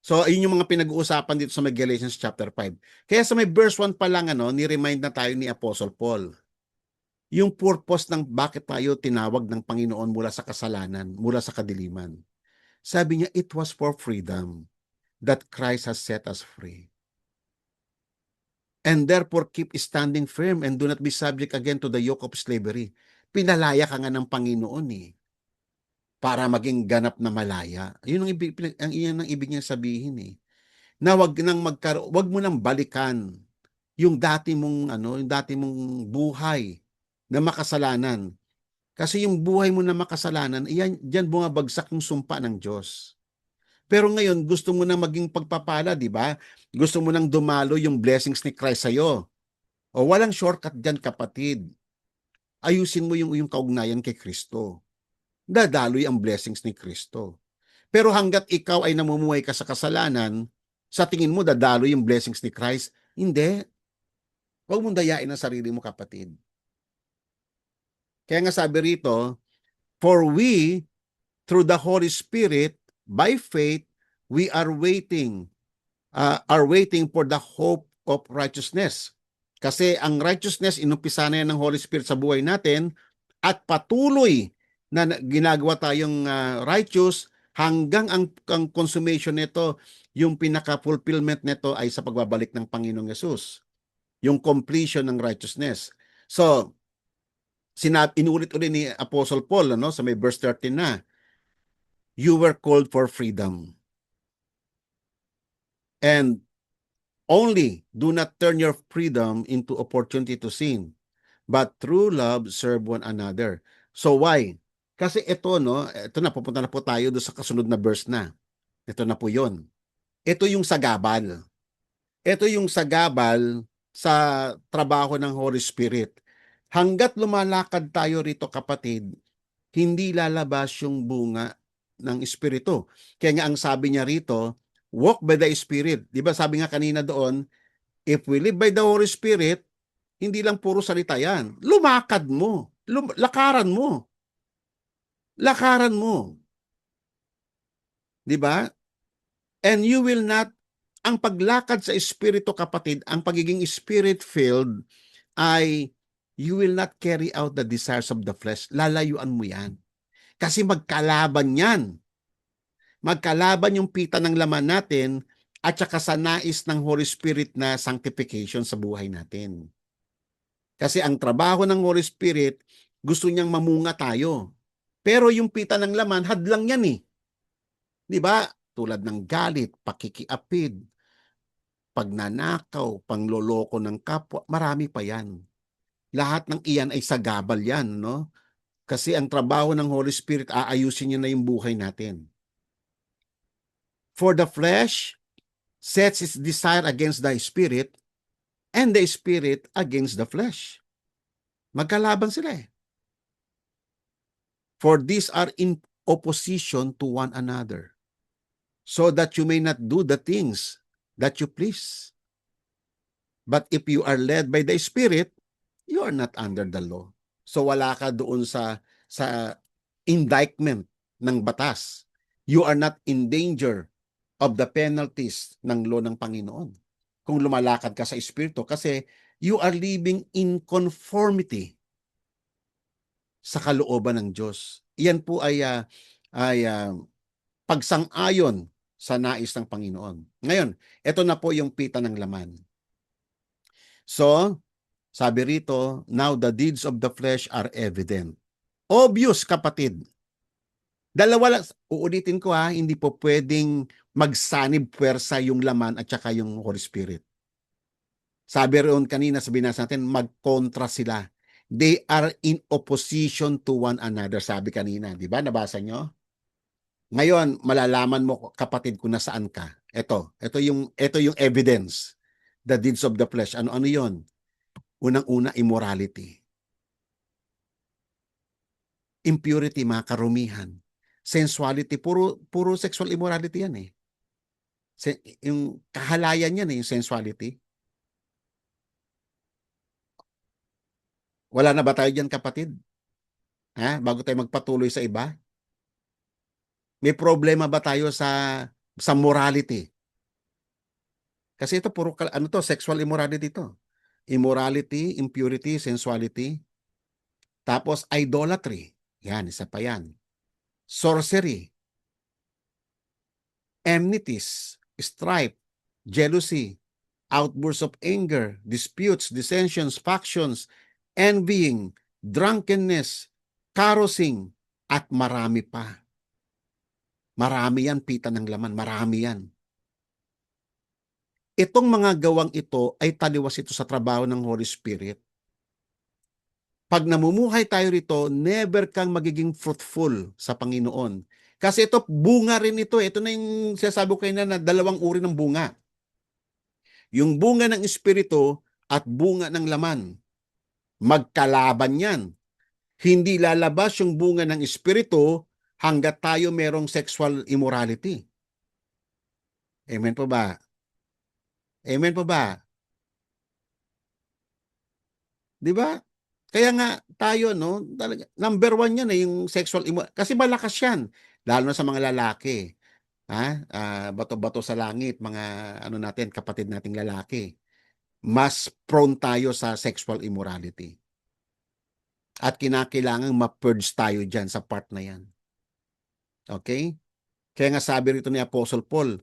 Speaker 1: So, ayun yung mga pinag-uusapan dito sa Galatians chapter 5. Kaya sa may verse 1 pa lang, ni-remind na tayo ni Apostle Paul. Yung purpose ng bakit tayo tinawag ng Panginoon mula sa kasalanan, mula sa kadiliman. Sabi niya, it was for freedom that Christ has set us free. And therefore, keep standing firm and do not be subject again to the yoke of slavery. Pinalaya ka nga ng Panginoon para maging ganap na malaya. Yun ang ibig niya sabihin na wag mo nang balikan yung dati mong yung dati mong buhay na makasalanan. Kasi yung buhay mo na makasalanan, diyan bumabagsak yung sumpa ng Diyos. Pero ngayon, gusto mo na maging pagpapala, di ba? Gusto mo nang dumalo yung blessings ni Christ sa'yo. O walang shortcut dyan, kapatid. Ayusin mo yung kaugnayan kay Kristo. Dadaloy ang blessings ni Kristo. Pero hanggat ikaw ay namumuhay ka sa kasalanan, sa tingin mo dadaloy yung blessings ni Christ? Hindi. Huwag mong dayain ang sarili mo, kapatid. Kaya nga sabi rito, for we, through the Holy Spirit, by faith, we are waiting for the hope of righteousness. Kasi ang righteousness, inumpisa na yan ng Holy Spirit sa buhay natin at patuloy na ginagawa tayong righteous hanggang ang consummation nito, yung pinaka-fulfillment nito ay sa pagbabalik ng Panginoong Yesus. Yung completion ng righteousness. So, inulit-ulit ni Apostle Paul sa may verse 13 na, you were called for freedom. And only do not turn your freedom into opportunity to sin, but through love serve one another. So why? Kasi ito na pupunta na po tayo doon sa kasunod na verse na. Ito na po 'yon. Ito yung sagabal. Ito yung sagabal sa trabaho ng Holy Spirit. Hanggat lumalakad tayo rito, kapatid, hindi lalabas yung bunga ng Espiritu. Kaya nga ang sabi niya rito, walk by the Spirit. Di ba sabi nga kanina doon, if we live by the Holy Spirit, hindi lang puro salita yan. Lumakad mo. Lakaran mo. Lakaran mo. Di ba? And you will not, ang paglakad sa Espiritu, kapatid, ang pagiging Spirit-filled ay you will not carry out the desires of the flesh. Lalayuan mo yan. Kasi magkalaban yan. Magkalaban yung pita ng laman natin at saka sa nais ng Holy Spirit na sanctification sa buhay natin. Kasi ang trabaho ng Holy Spirit, gusto niyang mamunga tayo. Pero yung pita ng laman, hadlang yan Di ba? Tulad ng galit, pakikiapid, pagnanakaw, pangloloko ng kapwa, marami pa yan. Lahat ng iyan ay sagabal yan, Kasi ang trabaho ng Holy Spirit, aayusin niya na yung buhay natin. For the flesh sets its desire against the Spirit, and the Spirit against the flesh. Magkalaban sila For these are in opposition to one another, so that you may not do the things that you please. But if you are led by the Spirit, you are not under the law. So wala ka doon sa indictment ng batas. You are not in danger of the penalties ng law ng Panginoon. Kung lumalakad ka sa Espiritu, kasi you are living in conformity sa kalooban ng Diyos. Iyan po ay pagsang-ayon sa nais ng Panginoon. Ngayon, ito na po yung pita ng laman. So, sabi rito, now the deeds of the flesh are evident. Obvious, kapatid. Dalawa lang, uulitin ko hindi po pwedeng magsanib puwersa yung laman at saka yung Holy Spirit. Sabi roon kanina, sa binasa natin, magkontra sila. They are in opposition to one another, sabi kanina. Di ba? Nabasa nyo? Ngayon, malalaman mo, kapatid, kung nasaan ka. Ito yung evidence. The deeds of the flesh. Ano yon? Unang-una, immorality. Impurity, mga karumihan. Sensuality, puro sexual immorality yan eh. Yung kahalayan yan eh, yung sensuality. Wala na ba tayo dyan, kapatid? Ha? Bago tayo magpatuloy sa iba? May problema ba tayo sa morality? Kasi ito puro ano to, sexual immorality to. Immorality, impurity, sensuality, tapos idolatry. Yan, isa pa yan. Sorcery, enmities, strife, jealousy, outbursts of anger, disputes, dissensions, factions, envying, drunkenness, carousing, at marami pa. Marami yan, pita ng laman, marami yan. Itong mga gawang ito ay taliwas ito sa trabaho ng Holy Spirit. Pag namumuhay tayo rito, never kang magiging fruitful sa Panginoon. Kasi ito, bunga rin ito. Ito na yung sinasabi ko kayo na dalawang uri ng bunga. Yung bunga ng Espiritu at bunga ng laman. Magkalaban yan. Hindi lalabas yung bunga ng Espiritu hanggat tayo merong sexual immorality. Amen po ba? Amen po ba? Di ba? Kaya nga tayo, no, talaga, number one yan eh, yung sexual kasi malakas yan. Lalo na sa mga lalaki. Ha? Bato-bato sa langit, mga ano natin, kapatid nating lalaki. Mas prone tayo sa sexual immorality. At kinakailangan ma-purge tayo dyan sa part na yan. Okay? Kaya nga sabi rito ni Apostle Paul,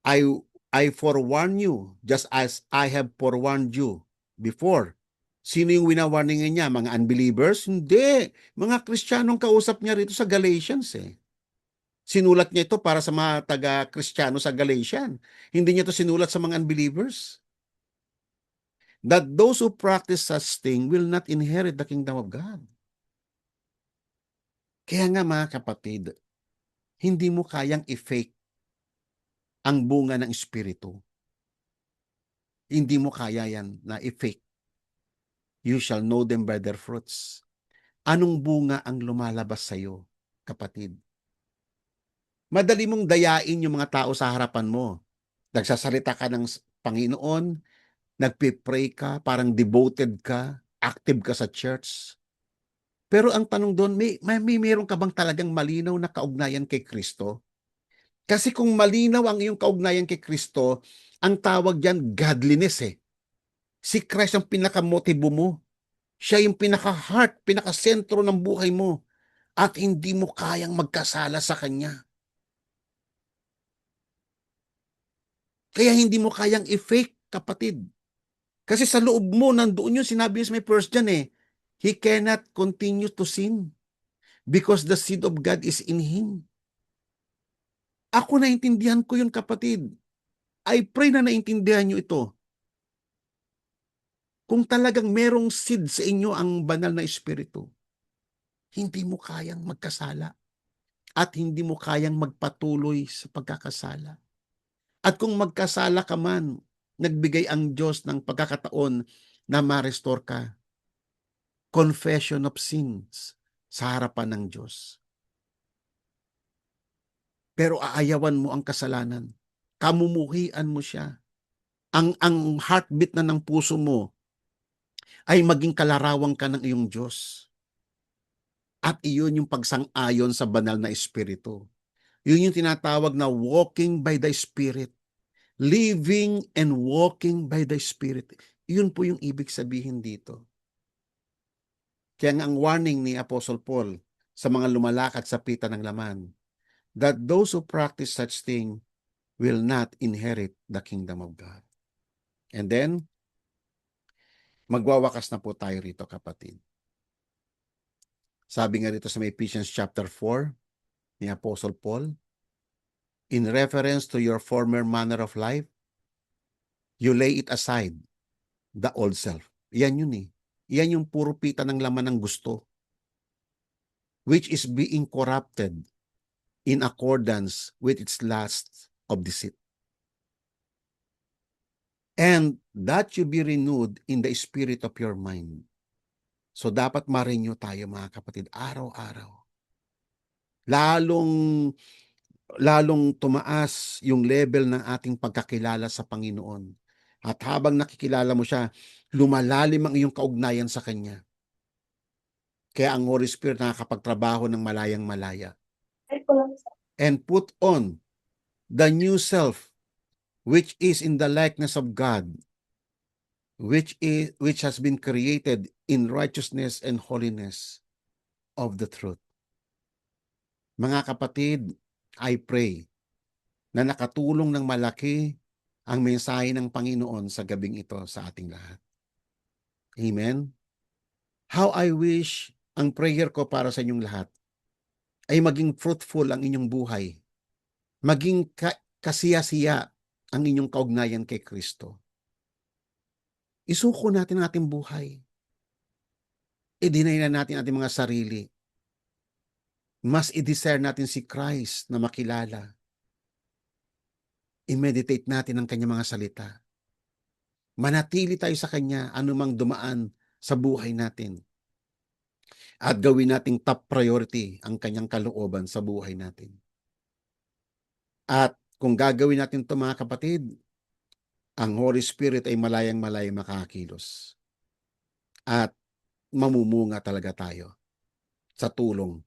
Speaker 1: I, I forewarn you just as I have forewarned you before. Sino yung winawarningan niya? Mga unbelievers? Hindi. Mga Kristiyanong kausap niya rito sa Galatians eh. Sinulat niya ito para sa mga taga-Kristiyano sa Galatian. Hindi niya ito sinulat sa mga unbelievers. That those who practice such thing will not inherit the kingdom of God. Kaya nga mga kapatid, hindi mo kayang i-fake ang bunga ng Espiritu. Hindi mo kaya yan na i-fake. You shall know them by their fruits. Anong bunga ang lumalabas sa iyo, kapatid? Madali mong dayain yung mga tao sa harapan mo. Nagsasalita ka ng Panginoon, nagpipray ka, parang devoted ka, active ka sa church. Pero ang tanong doon, meron ka bang talagang malinaw na kaugnayan kay Kristo? Kasi kung malinaw ang iyong kaugnayan kay Kristo, ang tawag diyan godliness eh. Si Christ ang pinakamotibo mo. Siya yung pinaka-heart, pinaka-sentro ng buhay mo. At hindi mo kayang magkasala sa Kanya. Kaya hindi mo kayang i-fake, kapatid. Kasi sa loob mo, nandoon yung sinabi sa may verse dyan eh. He cannot continue to sin because the seed of God is in him. Ako naintindihan ko yun, kapatid. I pray na naintindihan nyo ito. Kung talagang merong seed sa inyo ang banal na Espiritu, hindi mo kayang magkasala at hindi mo kayang magpatuloy sa pagkakasala. At kung magkasala ka man, nagbigay ang Diyos ng pagkakataon na ma-restore ka. Confession of sins sa harapan ng Diyos. Pero aayawan mo ang kasalanan. Kamumuhian mo siya. Ang heartbeat na ng puso mo ay maging kalarawan ka ng iyong Diyos. At iyon yung pagsang-ayon sa banal na Espiritu. Yun yung tinatawag na walking by the Spirit. Living and walking by the Spirit. Yun po yung ibig sabihin dito. Kaya nga ang warning ni Apostle Paul sa mga lumalakad sa pita ng laman, that those who practice such thing will not inherit the kingdom of God. And then, magwawakas na po tayo rito, kapatid. Sabi nga rito sa Ephesians chapter 4 ni Apostle Paul, in reference to your former manner of life, you lay it aside, the old self. Yan yun eh. Yan yung puro pita ng laman ng gusto, which is being corrupted in accordance with its lust of deceit. And that you be renewed in the spirit of your mind. So dapat ma-renew tayo mga kapatid, araw-araw. Lalong tumaas yung level ng ating pagkakilala sa Panginoon. At habang nakikilala mo siya, lumalalim ang iyong kaugnayan sa Kanya. Kaya ang Holy Spirit nakakapagtrabaho ng malayang-malaya. And put on the new self, which is in the likeness of God, which has been created in righteousness and holiness of the truth. Mga kapatid, I pray na nakatulong ng malaki ang mensahe ng Panginoon sa gabing ito sa ating lahat. Amen? How I wish, ang prayer ko para sa inyong lahat ay maging fruitful ang inyong buhay. Maging kasiya-siya ang inyong kaugnayan kay Kristo. Isuko natin ang ating buhay. I-deny na natin ating mga sarili. Mas i-desire natin si Christ na makilala. I-meditate natin ang kanyang mga salita. Manatili tayo sa kanya anumang dumaan sa buhay natin. At gawin nating top priority ang kanyang kalooban sa buhay natin. At kung gagawin natin ito mga kapatid, ang Holy Spirit ay malayang-malaya makakilos. At mamumunga talaga tayo sa tulong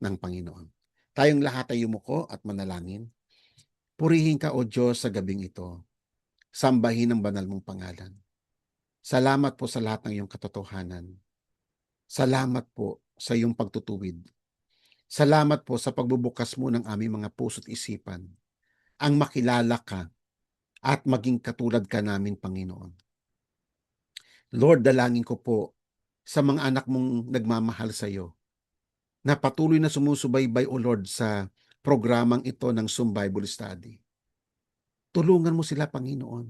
Speaker 1: ng Panginoon. Tayong lahat ay yumuko at manalangin. Purihin ka, O Diyos, sa gabing ito. Sambahin ang banal mong pangalan. Salamat po sa lahat ng iyong katotohanan. Salamat po sa iyong pagtutuwid. Salamat po sa pagbubukas mo ng aming mga puso't isipan. Ang makilala ka at maging katulad ka namin, Panginoon. Lord, dalangin ko po sa mga anak mong nagmamahal sa iyo na patuloy na sumusubaybay, O Lord, sa programang ito ng Zoom Bible Study. Tulungan mo sila, Panginoon,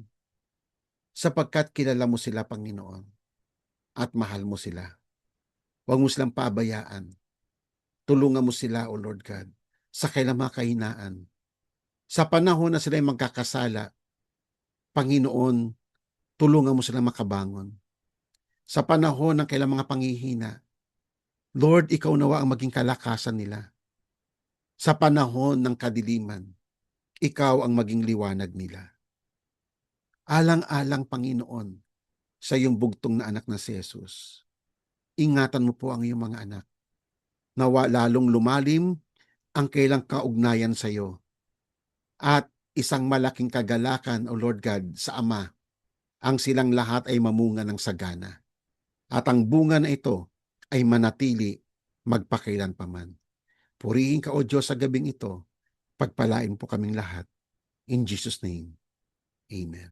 Speaker 1: sapagkat kilala mo sila, Panginoon, at mahal mo sila. Huwag mo silang pabayaan. Tulungan mo sila, O Lord God, sa kailang mga kahinaan. Sa panahon na sila ay magkakasala, Panginoon, tulungan mo silang makabangon. Sa panahon ng kailang mga panghihina, Lord, ikaw nawa ang maging kalakasan nila. Sa panahon ng kadiliman, ikaw ang maging liwanag nila. Alang-alang, Panginoon, sa iyong bugtong na anak na si Jesus. Ingatan mo po ang iyong mga anak. Nawa lalong lumalim ang kailang kaugnayan sa iyo. At isang malaking kagalakan, O Lord God, sa Ama, ang silang lahat ay mamunga ng sagana. At ang bunga na ito ay manatili magpakailan paman. Purihin ka, O Diyos, sa gabing ito. Pagpalain po kaming lahat. In Jesus' name, Amen.